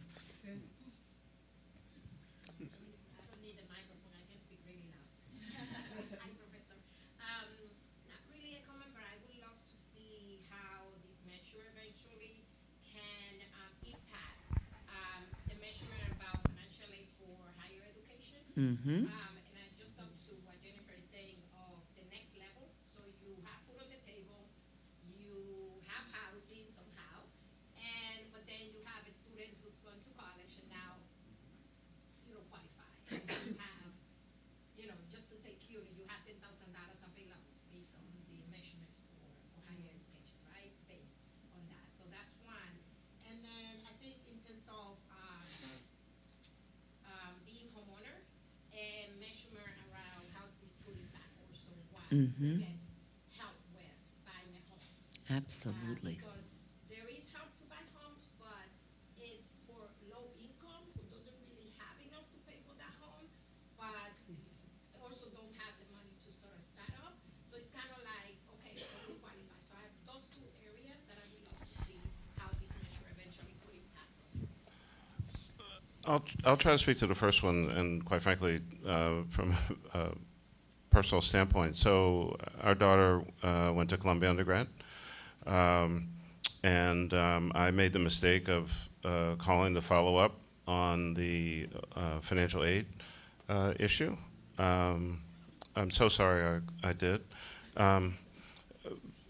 Mm-hmm. And I just talked to what Jennifer is saying of the next level. So you have food on the table, you have housing somehow, but then you have a student who's going to college and now you don't qualify. And you have, just to take you have $10,000 available based on the measurement for higher education, right? It's based on that. So that's one. And then I think in terms of being homeowner, and measurement around how this could impact also what you get help with buying a home. Absolutely. Because there is help to buy homes, but it's for low income who doesn't really have enough to pay for that home, but also don't have the money to sort of start up. So it's kind of like, okay, so you qualify. So I have those two areas that I would love to see how this measure eventually could impact those areas. I'll try to speak to the first one, and quite frankly, from a personal standpoint. So our daughter went to Columbia undergrad, and I made the mistake of calling to follow up on the financial aid issue. I'm so sorry I did.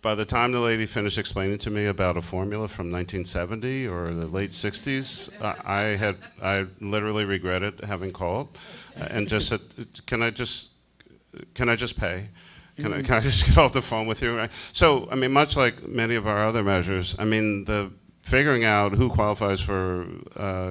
By the time the lady finished explaining to me about a formula from 1970 or the late 60s, I literally regretted having called and just said, can I just pay? Can I just get off the phone with you? So, I mean, much like many of our other measures, I mean, the figuring out who qualifies for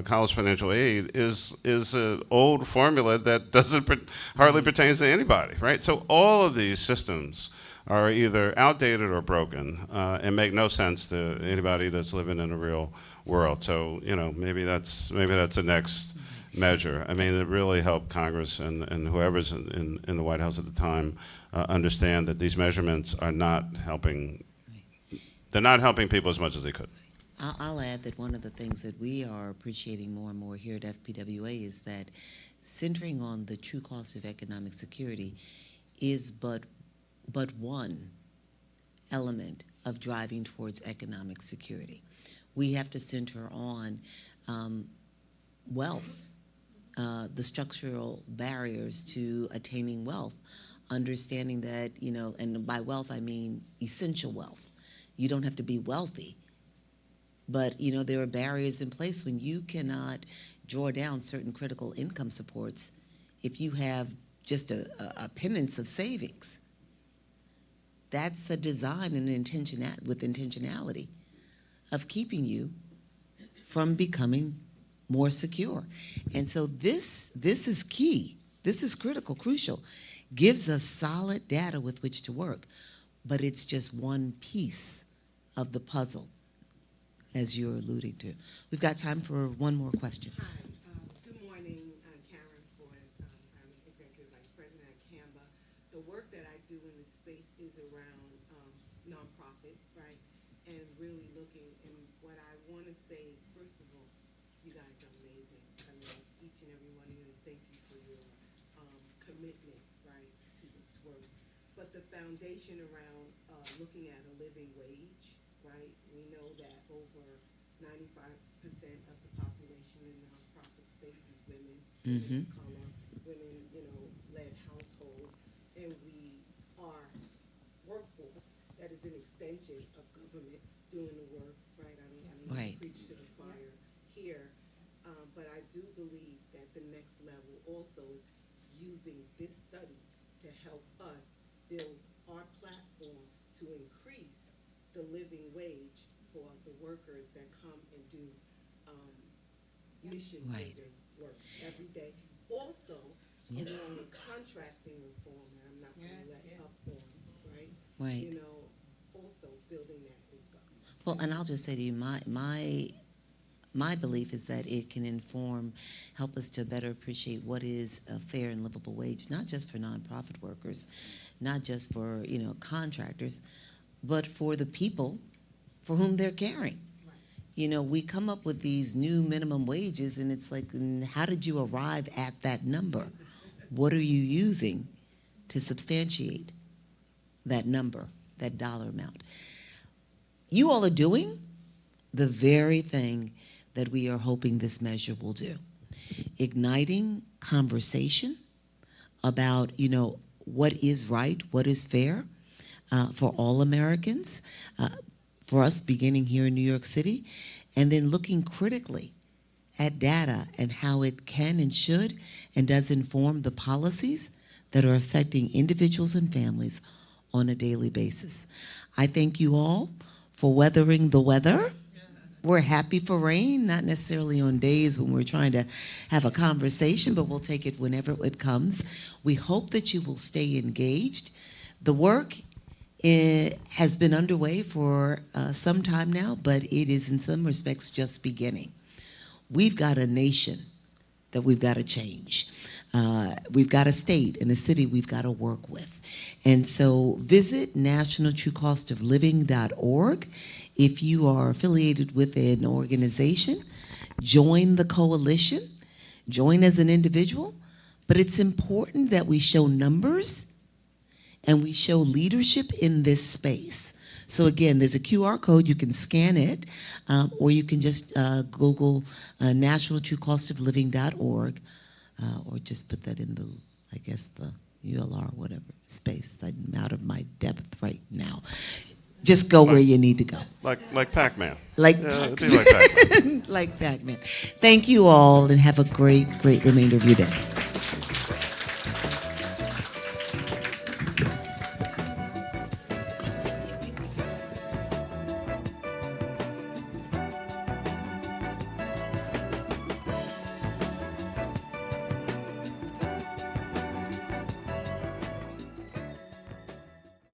college financial aid is an old formula that hardly pertains to anybody, right? So all of these systems are either outdated or broken and make no sense to anybody that's living in a real world. So, maybe that's the next measure. I mean, it really helped Congress and whoever's in the White House at the time understand that these measurements are not helping. They're not helping people as much as they could. I'll add that one of the things that we are appreciating more and more here at FPWA is that centering on the true cost of economic security is but one element of driving towards economic security. We have to center on wealth, the structural barriers to attaining wealth, understanding that, and by wealth I mean essential wealth. You don't have to be wealthy, but there are barriers in place when you cannot draw down certain critical income supports if you have just a pittance of savings. That's a design and with intentionality of keeping you from becoming more secure. And so this is key. This is critical, crucial. Gives us solid data with which to work, but it's just one piece of the puzzle, as you're alluding to. We've got time for one more question. Hi, good morning. I'm Karen Ford. I'm Executive Vice President at Canva. The work that I do in this space is around nonprofit, right? And really looking, and what I want to say, first of all, you guys are amazing. I love each and every one of you, and thank you for your commitment, right, to this work. But the foundation around looking at a living wage, right? We know that over 95% of the population in the nonprofit space is women, women of color, women, led households, and we are workforce that is an extension of government doing the work, right? I don't Right. preach to the choir here, but I do believe that the next level also is using this study to help us build our platform to increase the living wage for the workers that come and do mission-driven work every day. Also, along with contracting reform, and I'm not going to let up on, right? Right. Also building that as well. Well, and I'll just say to you, my belief is that it can help us to better appreciate what is a fair and livable wage, not just for nonprofit workers, not just for, contractors, but for the people for whom they're caring. Right. We come up with these new minimum wages, and it's like, how did you arrive at that number? What are you using to substantiate that number, that dollar amount? You all are doing the very thing that we are hoping this measure will do. Igniting conversation about, what is right, what is fair for all Americans, for us beginning here in New York City, and then looking critically at data and how it can and should and does inform the policies that are affecting individuals and families on a daily basis. I thank you all for weathering the weather. We're happy for rain, not necessarily on days when we're trying to have a conversation, but we'll take it whenever it comes. We hope that you will stay engaged. The work has been underway for some time now, but it is in some respects just beginning. We've got a nation that we've got to change. We've got a state and a city we've got to work with. And so visit nationaltruecostofliving.org. If you are affiliated with an organization, join the coalition, join as an individual. But it's important that we show numbers and we show leadership in this space. So again, there's a QR code. You can scan it, or you can just Google nationaltruecostofliving.org, or just put that in the ULR, whatever, space. I'm out of my depth right now. Just go where you need to go. Like Pac-Man. Like Pac-Man. like Pac-Man. Thank you all, and have a great remainder of your day.